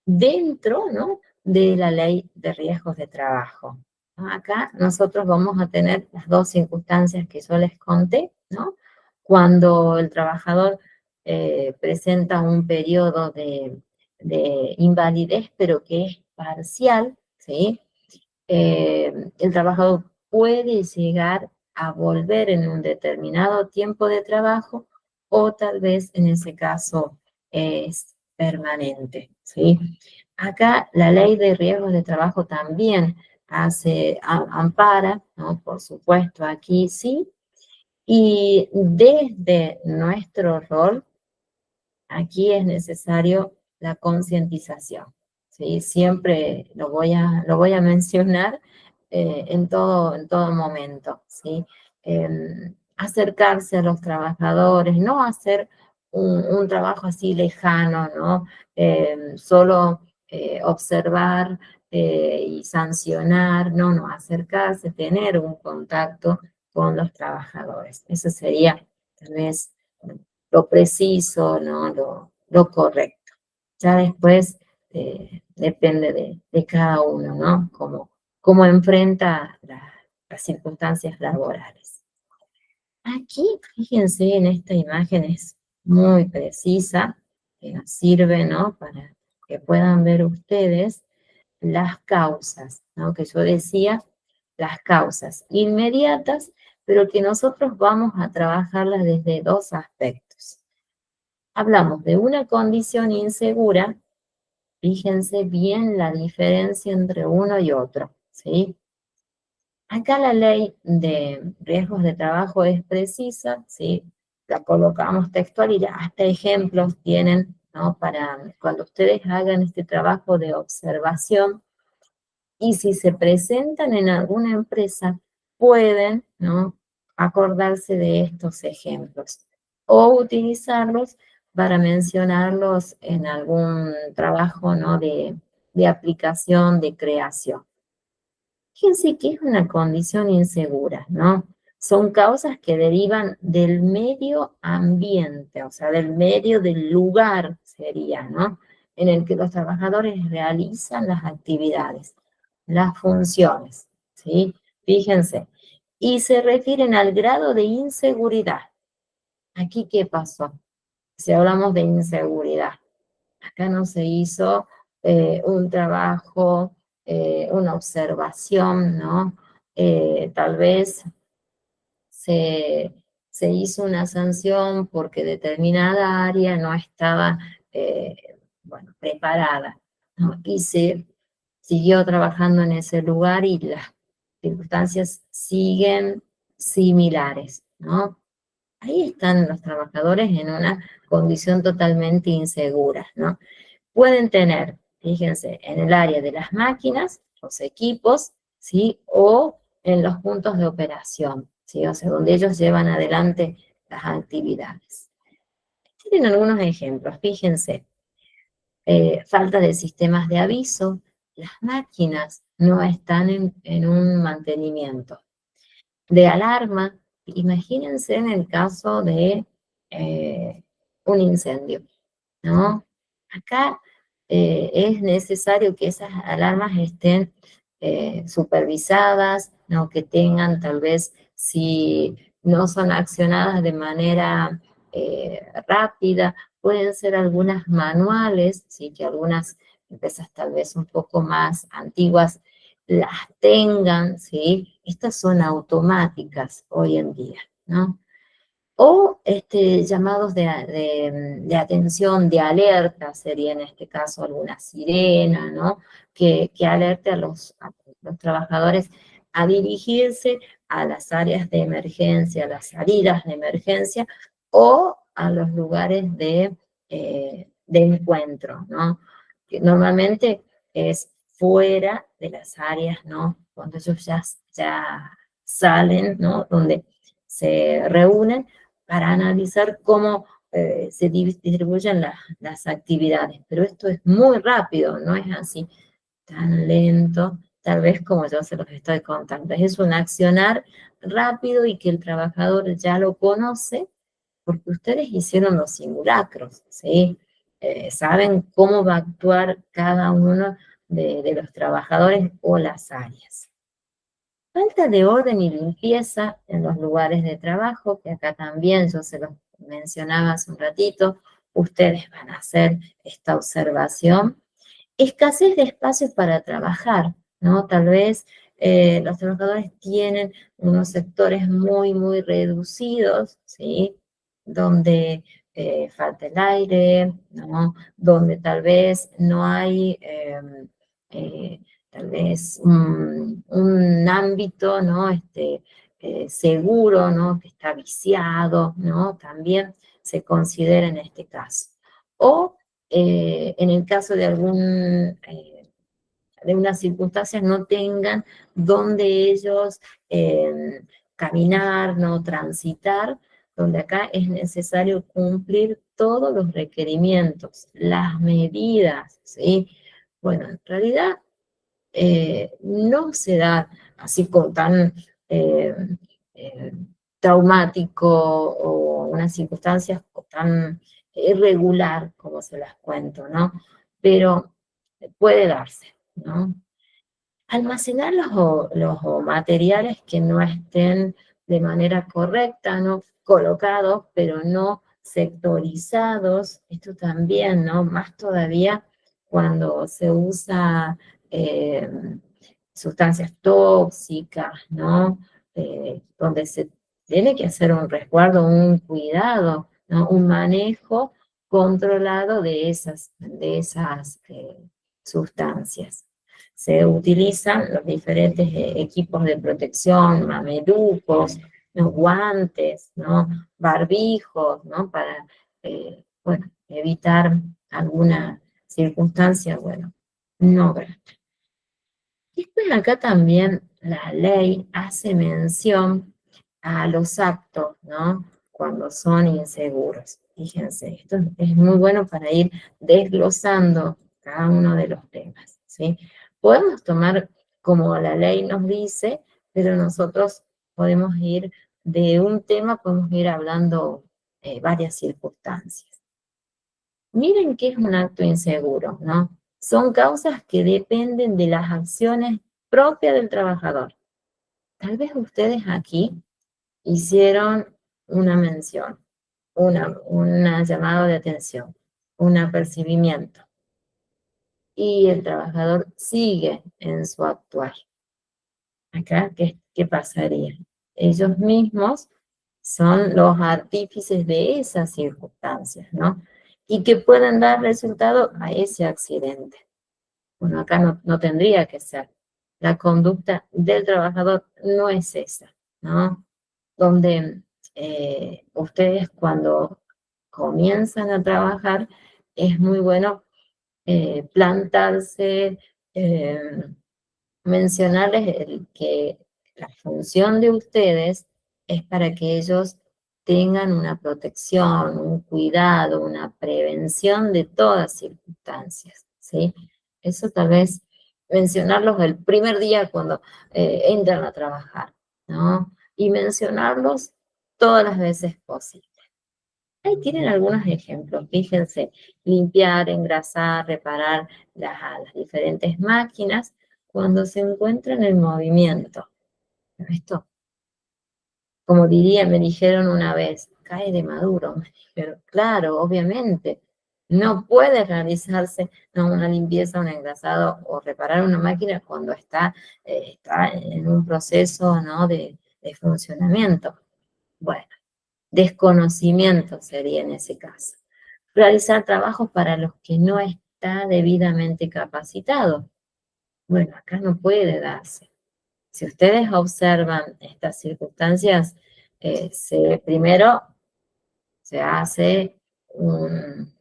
dentro, ¿no? De la ley de riesgos de trabajo. ¿No? Acá nosotros vamos a tener las dos circunstancias que yo les conté, ¿no? Cuando el trabajador presenta un periodo de invalidez, pero que es parcial, ¿sí? El trabajador puede llegar a volver en un determinado tiempo de trabajo o tal vez en ese caso es permanente, ¿sí? Acá la ley de riesgos de trabajo también ampara, ¿no? Por supuesto, aquí sí, y desde nuestro rol aquí es necesario la concientización, ¿sí? Siempre lo voy a mencionar en todo momento, ¿sí? Acercarse a los trabajadores, no hacer un trabajo así lejano, ¿no? Solo observar y sancionar, no, acercarse, tener un contacto con los trabajadores. Eso sería tal vez lo preciso, ¿no? Lo correcto. Ya después depende de cada uno, ¿no? Cómo enfrenta las circunstancias laborales. Aquí, fíjense en esta imagen, es muy precisa, que nos sirve, ¿no? Para que puedan ver ustedes las causas, ¿no? Que yo decía, las causas inmediatas, pero que nosotros vamos a trabajarlas desde dos aspectos. Hablamos de una condición insegura, fíjense bien la diferencia entre uno y otro, ¿sí? Acá la ley de riesgos de trabajo es precisa, ¿sí? La colocamos textual y ya hasta ejemplos tienen, ¿no? Para cuando ustedes hagan este trabajo de observación y si se presentan en alguna empresa, pueden, ¿no? Acordarse de estos ejemplos o utilizarlos para mencionarlos en algún trabajo, ¿no? De aplicación, de creación. Fíjense que es una condición insegura, ¿no? Son causas que derivan del medio ambiente, o sea, del medio del lugar sería, ¿no? En el que los trabajadores realizan las actividades, las funciones, ¿sí? Fíjense. Y se refieren al grado de inseguridad. Aquí, ¿qué pasó? Si hablamos de inseguridad, acá no se hizo un trabajo, una observación, ¿no? Tal vez se, se hizo una sanción porque determinada área no estaba, eh, bueno, preparada, ¿no? Y se siguió trabajando en ese lugar y las circunstancias siguen similares, ¿no? Ahí están los trabajadores en una condición totalmente insegura, ¿no? Pueden tener, fíjense, en el área de las máquinas, los equipos, ¿sí? O en los puntos de operación, ¿sí? O sea, donde ellos llevan adelante las actividades. Tienen algunos ejemplos, fíjense, falta de sistemas de aviso, las máquinas no están en un mantenimiento. De alarma, imagínense en el caso de un incendio, ¿no? Acá es necesario que esas alarmas estén supervisadas, ¿no? Que tengan tal vez, si no son accionadas de manera rápida, pueden ser algunas manuales, ¿sí? Que algunas empresas tal vez un poco más antiguas las tengan, ¿sí? Estas son automáticas hoy en día, ¿no? O llamados de atención, de alerta, sería en este caso alguna sirena, ¿no? Que alerte a los trabajadores a dirigirse a las áreas de emergencia, a las salidas de emergencia o a los lugares de encuentro, ¿no? Que normalmente es fuera de las áreas, ¿no? Cuando ellos ya salen, ¿no? Donde se reúnen para analizar cómo se distribuyen las actividades. Pero esto es muy rápido, no es así tan lento tal vez como yo se los estoy contando. Es un accionar rápido y que el trabajador ya lo conoce porque ustedes hicieron los simulacros, ¿sí? Saben cómo va a actuar cada uno de los trabajadores o las áreas. Falta de orden y limpieza en los lugares de trabajo, que acá también yo se los mencionaba hace un ratito, ustedes van a hacer esta observación. Escasez de espacios para trabajar, ¿no? Tal vez los trabajadores tienen unos sectores muy reducidos, ¿sí? Donde falta el aire, ¿no? Donde tal vez no hay, eh, tal vez un ámbito, ¿no? Seguro, ¿no? Que está viciado, ¿no? También se considera en este caso. O en el caso de de unas circunstancias no tengan donde ellos eh, caminar, no transitar, donde acá es necesario cumplir todos los requerimientos, las medidas, ¿sí? Bueno, en realidad no se da así como tan eh, eh, traumático o unas circunstancias tan irregular como se las cuento, ¿no? Pero puede darse, ¿no? Almacenar los materiales que no estén de manera correcta, ¿no? Colocados, pero no sectorizados. Esto también, ¿no? Más todavía cuando se usa eh, sustancias tóxicas, ¿no? Donde se tiene que hacer un resguardo, un cuidado, ¿no? Un manejo controlado de esas sustancias. Se utilizan los diferentes equipos de protección, mamelucos, los guantes, ¿no? Barbijos, ¿no? Para, bueno, evitar alguna circunstancia, bueno, no grata. Después acá también la ley hace mención a los actos, ¿no? Cuando son inseguros. Fíjense, esto es muy bueno para ir desglosando cada uno de los temas, ¿sí? Podemos tomar como la ley nos dice, pero nosotros podemos ir de un tema, podemos ir hablando varias circunstancias. Miren qué es un acto inseguro, ¿no? Son causas que dependen de las acciones propias del trabajador. Tal vez ustedes aquí hicieron una mención, una llamado de atención, un apercibimiento, y el trabajador sigue en su actuar. Acá, ¿qué pasaría? Ellos mismos son los artífices de esas circunstancias, ¿no? Y que pueden dar resultado a ese accidente. Bueno, acá no tendría que ser. La conducta del trabajador no es esa, ¿no? Donde ustedes cuando comienzan a trabajar es muy bueno plantarse, eh, mencionarles que la función de ustedes es para que ellos tengan una protección, un cuidado, una prevención de todas circunstancias, ¿sí? Eso tal vez mencionarlos el primer día cuando entran a trabajar, ¿no? Y mencionarlos todas las veces posibles. Ahí tienen algunos ejemplos, fíjense, limpiar, engrasar, reparar las diferentes máquinas cuando se encuentran en movimiento. Esto, como diría, me dijeron una vez, cae de maduro, me dijeron, claro, obviamente, no puede realizarse no, una limpieza, un engrasado o reparar una máquina cuando está en un proceso ¿no? de funcionamiento. Bueno, desconocimiento sería en ese caso. Realizar trabajos para los que no está debidamente capacitado. Bueno, acá no puede darse. Si ustedes observan estas circunstancias, primero se hace un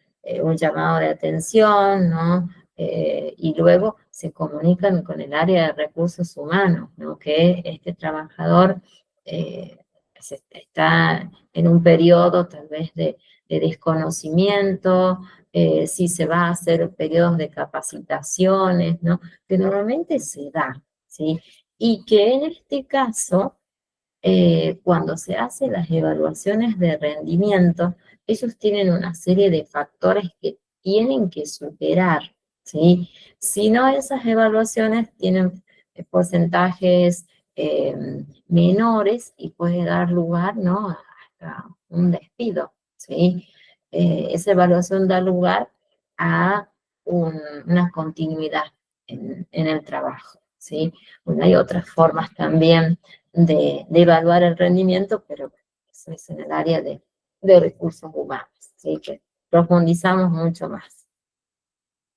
llamado de atención, ¿no? Y luego se comunican con el área de recursos humanos, ¿no? Que este trabajador eh, está en un periodo tal vez de desconocimiento, si se va a hacer periodos de capacitaciones, ¿no? Que normalmente se da. ¿sí? Y que en este caso, cuando se hacen las evaluaciones de rendimiento, ellos tienen una serie de factores que tienen que superar, ¿sí? Si no, esas evaluaciones tienen porcentajes eh, menores y puede dar lugar, ¿no?, a un despido, ¿sí? Esa evaluación da lugar a una continuidad en el trabajo, ¿sí? Bueno, hay otras formas también de evaluar el rendimiento, pero eso es en el área de recursos humanos, ¿sí? Que profundizamos mucho más.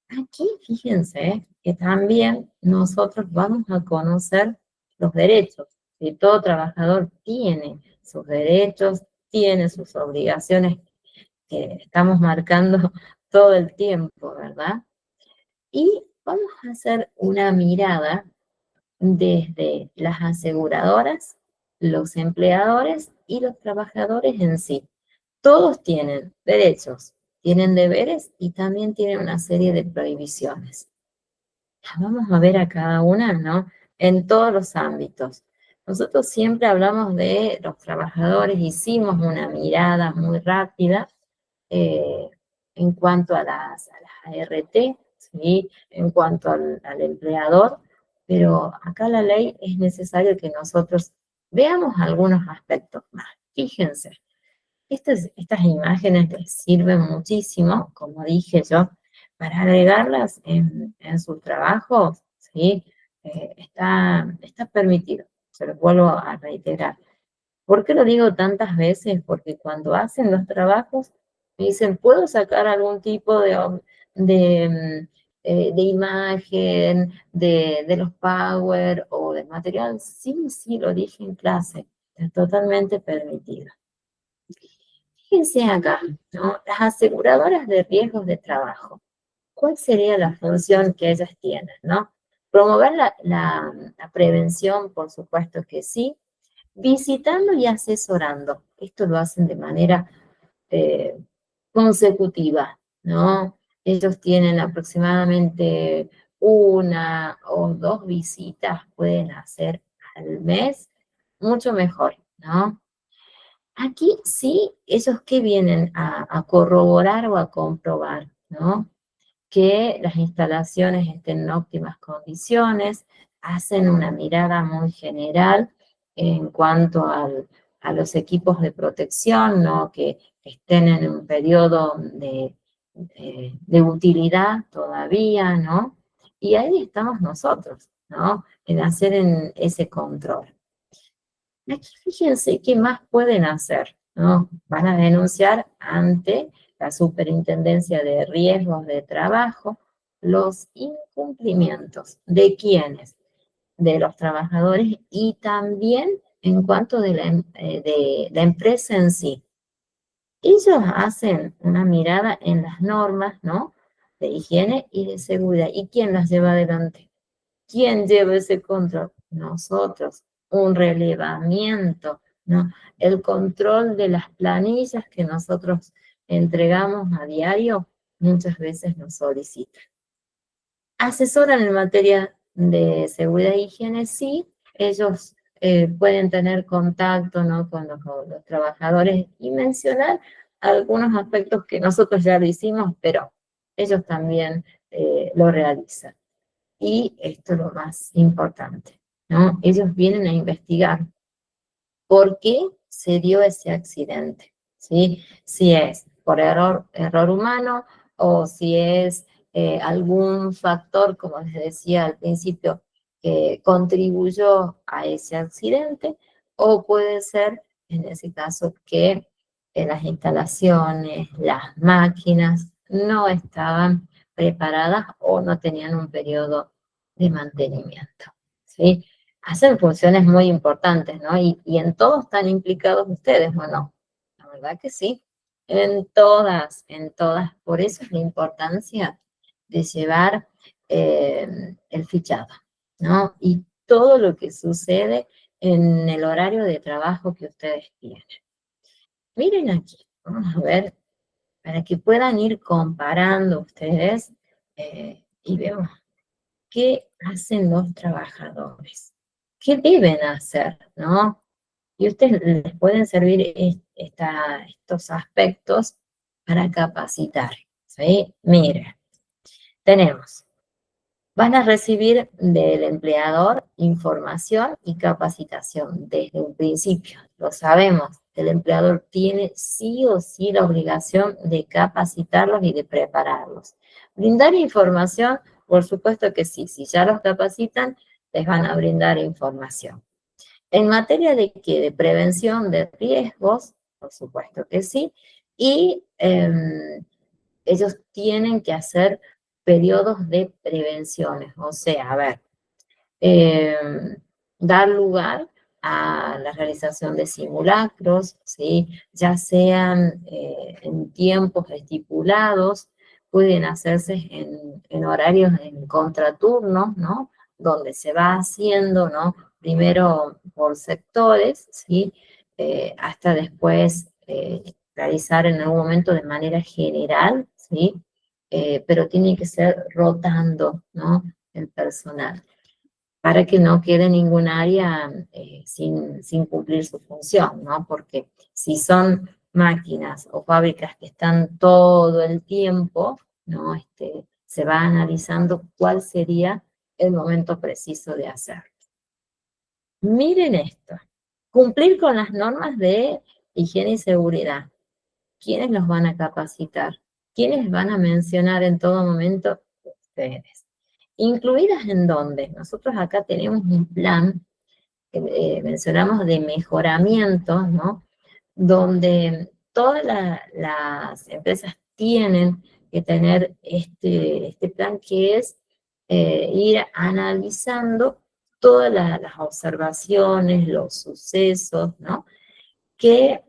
Aquí, fíjense que también nosotros vamos a conocer los derechos, que todo trabajador tiene sus derechos, tiene sus obligaciones que estamos marcando todo el tiempo, ¿verdad? Y vamos a hacer una mirada desde las aseguradoras, los empleadores y los trabajadores en sí. Todos tienen derechos, tienen deberes y también tienen una serie de prohibiciones. Las vamos a ver a cada una, ¿no? En todos los ámbitos. Nosotros siempre hablamos de los trabajadores, hicimos una mirada muy rápida eh, en cuanto a las ART, ¿sí? En cuanto al empleador, pero acá la ley es necesario que nosotros veamos algunos aspectos más. Fíjense, estas imágenes les sirven muchísimo, como dije yo, para agregarlas en sus trabajos, ¿sí? Está permitido, se lo vuelvo a reiterar. ¿Por qué lo digo tantas veces? Porque cuando hacen los trabajos, me dicen, ¿puedo sacar algún tipo de imagen, de los Power o de material? Sí, sí, lo dije en clase, es totalmente permitido. Fíjense acá, ¿no? Las aseguradoras de riesgos de trabajo. ¿Cuál sería la función que ellas tienen, no? Promover la prevención, por supuesto que sí, visitando y asesorando. Esto lo hacen de manera eh, consecutiva, ¿no? Ellos tienen aproximadamente una o dos visitas, pueden hacer al mes, mucho mejor, ¿no? Aquí sí, ellos que vienen a corroborar o a comprobar, ¿no? Que las instalaciones estén en óptimas condiciones, hacen una mirada muy general en cuanto a los equipos de protección, ¿no? Que estén en un periodo de utilidad todavía, ¿no? Y ahí estamos nosotros, ¿no? En hacer ese control. Aquí fíjense qué más pueden hacer, ¿no? Van a denunciar ante la Superintendencia de Riesgos de Trabajo los incumplimientos de quienes, de los trabajadores y también en cuanto de la empresa en sí. Ellos hacen una mirada en las normas, ¿no? De higiene y de seguridad. ¿Y quién las lleva adelante? ¿Quién lleva ese control? Nosotros. Un relevamiento, ¿no? El control de las planillas que nosotros entregamos a diario, muchas veces nos solicitan. Asesoran en materia de seguridad e higiene, sí, ellos pueden tener contacto, ¿no?, con los trabajadores y mencionar algunos aspectos que nosotros ya lo hicimos, pero ellos también lo realizan. Y esto es lo más importante, ¿no? Ellos vienen a investigar por qué se dio ese accidente, ¿sí? Si es por error humano o si es algún factor, como les decía al principio, que contribuyó a ese accidente, o puede ser, en ese caso, que las instalaciones, las máquinas no estaban preparadas o no tenían un periodo de mantenimiento, ¿sí? Hacen funciones muy importantes, ¿no? Y en todos están implicados ustedes, ¿o no? La verdad que sí. En todas, en todas. Por eso es la importancia de llevar el fichado, ¿no? Y todo lo que sucede en el horario de trabajo que ustedes tienen. Miren aquí, vamos a ver, para que puedan ir comparando ustedes y vemos qué hacen los trabajadores, qué deben hacer, ¿no? Y ustedes les pueden servir estos aspectos para capacitar, ¿sí? Mire, tenemos, van a recibir del empleador información y capacitación desde un principio. Lo sabemos, el empleador tiene sí o sí la obligación de capacitarlos y de prepararlos. Brindar información, por supuesto que sí, si ya los capacitan, les van a brindar información. En materia de qué, de prevención de riesgos, por supuesto que sí, y ellos tienen que hacer periodos de prevenciones, o sea, a ver, eh, dar lugar a la realización de simulacros, ¿sí? Ya sean en tiempos estipulados, pueden hacerse en horarios en contraturnos, ¿no? Donde se va haciendo, ¿no? Primero por sectores, ¿sí? Hasta después realizar en algún momento de manera general, ¿sí? Pero tiene que ser rotando, ¿no? El personal para que no quede ningún área sin cumplir su función, ¿no? Porque si son máquinas o fábricas que están todo el tiempo, ¿no? Se va analizando cuál sería el momento preciso de hacer. Miren esto, cumplir con las normas de higiene y seguridad. ¿Quiénes los van a capacitar? ¿Quiénes van a mencionar en todo momento? Ustedes. ¿Incluidas en dónde? Nosotros acá tenemos un plan que mencionamos de mejoramiento, ¿no? Donde todas las empresas tienen que tener este plan que es ir analizando todas las observaciones, los sucesos, ¿no? Que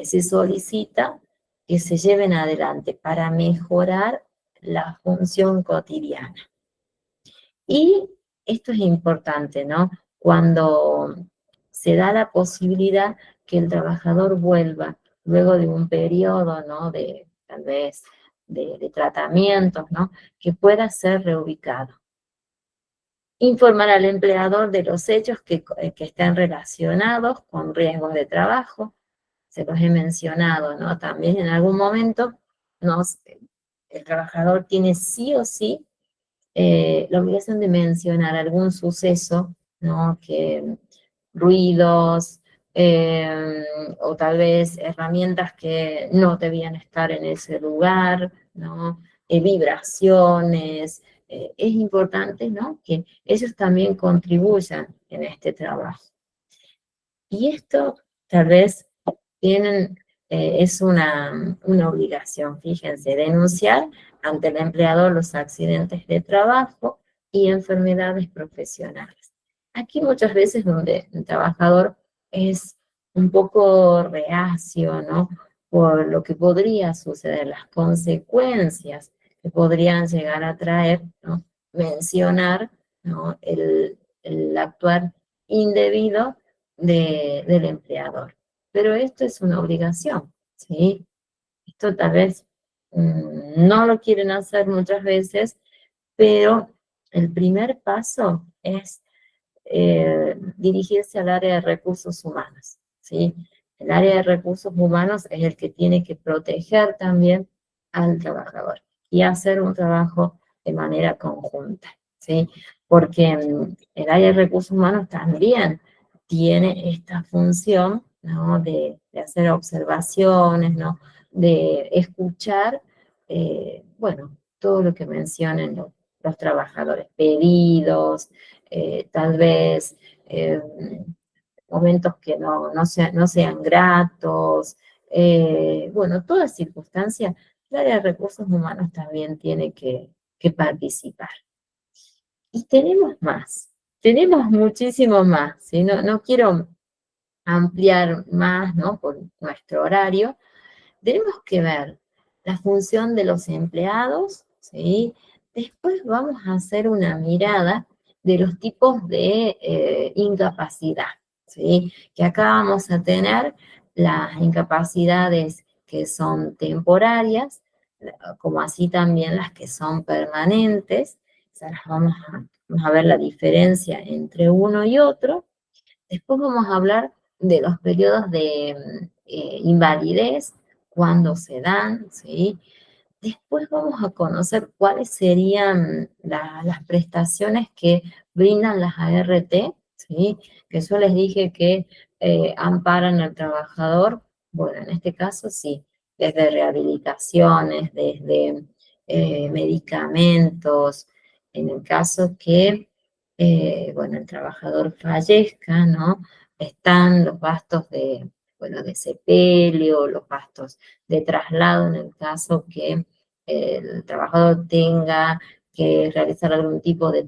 se solicita que se lleven adelante para mejorar la función cotidiana. Y esto es importante, ¿no? Cuando se da la posibilidad que el trabajador vuelva luego de un periodo, ¿no? De tal vez de tratamientos, ¿no? Que pueda ser reubicado. Informar al empleador de los hechos que estén relacionados con riesgos de trabajo. Se los he mencionado, ¿no? También en algún momento el trabajador tiene sí o sí la obligación de mencionar algún suceso, ¿no? Que ruidos, o tal vez herramientas que no debían estar en ese lugar, ¿no? Vibraciones. Es importante, ¿no? Que ellos también contribuyan en este trabajo. Y esto tal vez tienen, es una obligación, fíjense, denunciar ante el empleador los accidentes de trabajo y enfermedades profesionales. Aquí muchas veces donde el trabajador es un poco reacio, ¿no? Por lo que podría suceder, las consecuencias que podrían llegar a traer, ¿no? Mencionar, ¿no? El actuar indebido del empleador. Pero esto es una obligación, ¿sí? Esto tal vez no lo quieren hacer muchas veces, pero el primer paso es dirigirse al área de recursos humanos, ¿sí? El área de recursos humanos es el que tiene que proteger también al trabajador y hacer un trabajo de manera conjunta, ¿sí? Porque el área de recursos humanos también tiene esta función, ¿no? De hacer observaciones, ¿no? De escuchar, bueno, todo lo que mencionen los trabajadores, pedidos, tal vez eh, momentos que no sean gratos, bueno, todas circunstancias, el área de recursos humanos también tiene que participar. Y tenemos muchísimo más, ¿sí? No quiero ampliar más, ¿no? Por nuestro horario, tenemos que ver la función de los empleados, ¿sí? Después vamos a hacer una mirada de los tipos de incapacidad, ¿sí? Que acá vamos a tener las incapacidades que son temporarias, como así también las que son permanentes, Vamos a ver la diferencia entre uno y otro. Después vamos a hablar de los periodos de invalidez, cuándo se dan, ¿sí? Después vamos a conocer cuáles serían las prestaciones que brindan las ART, ¿sí? Que yo les dije que amparan al trabajador. Bueno, en este caso sí, desde rehabilitaciones, desde medicamentos, en el caso que, bueno, el trabajador fallezca, ¿no? Están los gastos de, bueno, de sepelio, los gastos de traslado en el caso que el trabajador tenga que realizar algún tipo de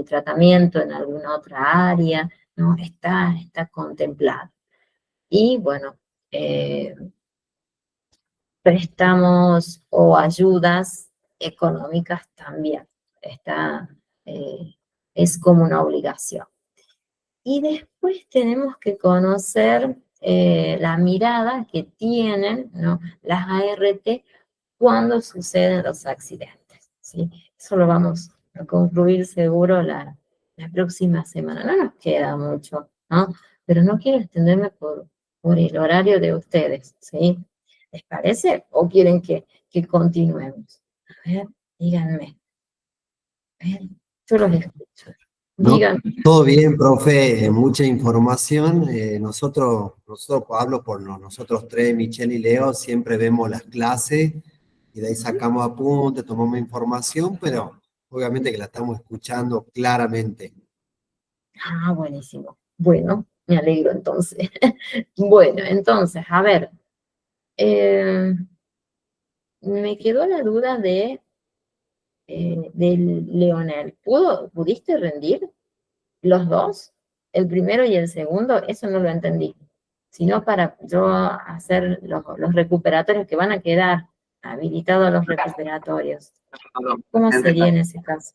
tratamiento en alguna otra área, ¿no? Está contemplado. Y bueno, préstamos o ayudas económicas también. Eh, es como una obligación. Y después tenemos que conocer la mirada que tienen, ¿no?, las ART cuando suceden los accidentes, ¿sí? Eso lo vamos a concluir seguro la próxima semana. No nos queda mucho, ¿no? Pero no quiero extenderme por el horario de ustedes, ¿sí? ¿Les parece? ¿O quieren que continuemos? A ver, díganme. A ver, yo los escucho. No, Díganme. todo bien, profe, mucha información. Nosotros, hablo por nosotros tres, Michelle y Leo, siempre vemos las clases y de ahí sacamos apuntes, tomamos información, pero obviamente que la estamos escuchando claramente. Ah, buenísimo. Bueno, me alegro entonces. Bueno, entonces, a ver, me quedó la duda del Leonel. ¿Pudiste rendir los dos? El primero y el segundo, eso no lo entendí. Sino para yo hacer los recuperatorios que van a quedar habilitados los recuperatorios. ¿Cómo sería en ese caso?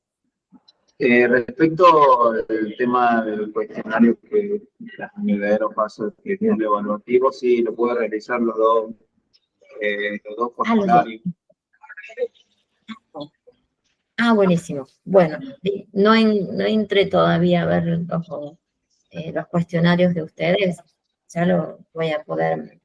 Respecto al tema del cuestionario que las verdadero paso que tiene el evaluativo, sí, lo puedo realizar los dos Los dos. formularios. Buenísimo. Bueno, no entré todavía a ver los cuestionarios de ustedes. Ya lo voy a poder,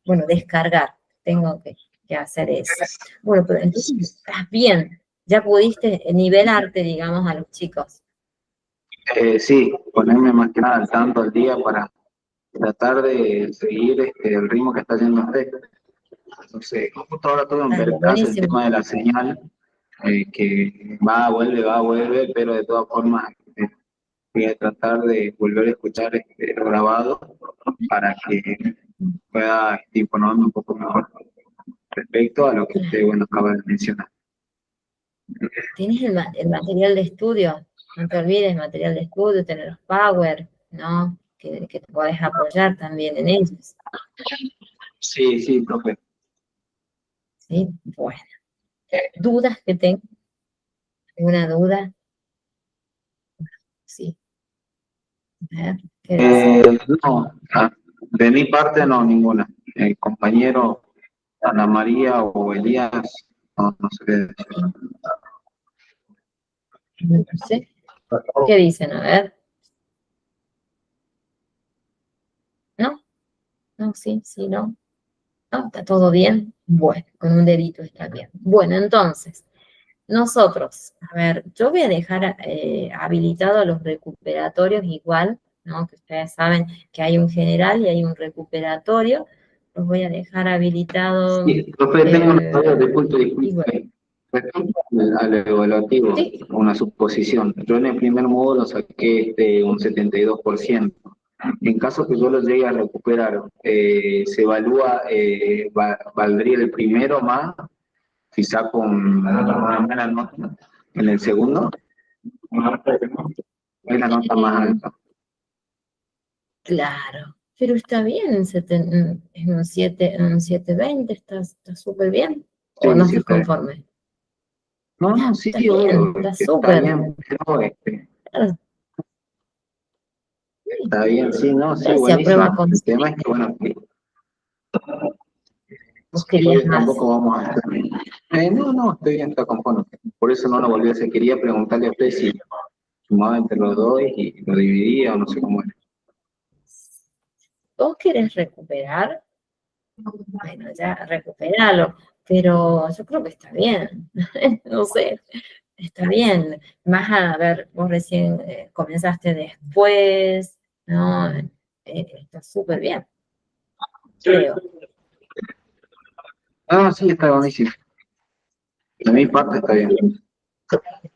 bueno, descargar. Tengo que hacer eso. Bueno, pero entonces estás bien. Ya pudiste nivelarte, digamos, a los chicos. Sí, ponerme más que nada al tanto al día para tratar de seguir el ritmo que está haciendo usted. Entonces, justo ahora tuve un percance el Buenísimo. tema de la señal, que va, vuelve, pero de todas formas voy a tratar de volver a escuchar lo grabado para que pueda informarme un poco mejor respecto a lo que usted, bueno, acaba de mencionar. Tienes el material de estudio. No te olvides, material de estudio, tener los Power, ¿no? Que te podés apoyar también en ellos. Sí, sí, profe. ¿Sí? Bueno. ¿Dudas que tengo? ¿Alguna duda? Sí. A ver, ¿qué dice? No, de mi parte no, ninguna. El compañero Ana María o Elías, no sé qué decir. No sé. ¿Qué dicen? A ver. ¿No? No, sí, sí, no. ¿No? ¿Está todo bien? Bueno, con un dedito está bien. Bueno, entonces, nosotros, a ver, yo voy a dejar habilitados los recuperatorios igual, ¿no? Que ustedes saben que hay un general y hay un recuperatorio. Los voy a dejar habilitados. Sí, profe, tengo una duda de punto de Igual. respecto al evaluativo, Sí. una suposición. Yo en el primer módulo saqué un 72%. En caso que yo lo llegue a recuperar, ¿se evalúa, valdría el primero más, quizá con una buena nota en el segundo? Es la nota más alta. Claro, pero está bien en un 720, está súper bien. ¿O Sí, no sí, estás conforme? no, sí, Está bien, obvio, está está súper. bien, pero Claro, está bien, sí, no, sí, se aprueba buenísimo. con El tema es que, bueno, que vos querías más. tampoco vamos a hacer. No, estoy bien, está conforme. por eso no lo volví a hacer. Quería preguntarle a usted si sumaba entre los dos y lo dividía o no sé cómo era. ¿Vos querés recuperar? Bueno, ya recuperalo, pero yo creo que está bien, no sé, está bien. Más a ver, vos recién comenzaste después, ¿no? Está súper bien, creo. Ah, sí, está buenísimo. De mi parte está bien.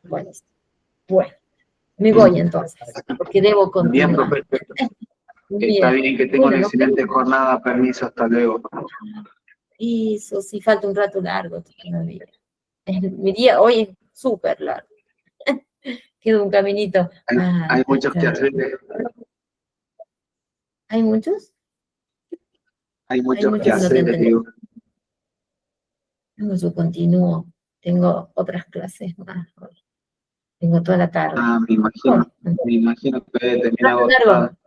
Bueno, bueno, me voy entonces, porque debo Bien, continuar. profe. Está Bien, bien, que tenga bueno, una nos vemos. excelente jornada. Permiso, hasta luego. Y eso sí, falta un rato largo todavía. Mi día hoy es súper largo. Queda un caminito Hay muchos que hasta... hacer. ¿Hay muchos? Hay Hay muchos que muchos que no te hacer, les entendí. digo. No, yo continúo. Tengo otras clases más hoy. Tengo toda la tarde. Ah, Oh, me imagino que debe terminar rato largo. agotada.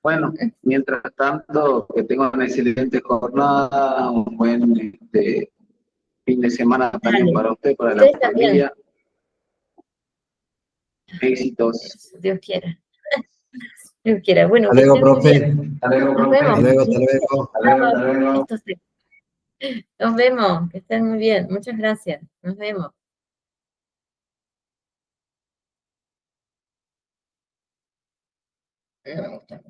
Bueno, mientras tanto, que tenga una excelente jornada, un buen fin de semana también Dale. para usted, para la Ustedes también. familia. Éxitos. Eso, Dios quiera. Dios quiera. Bueno, Hasta que luego, estén muy bien. profe. Nos vemos. Hasta luego, hasta luego. Esto nos vemos. Que estén muy bien. Muchas gracias. Nos vemos. No me gusta.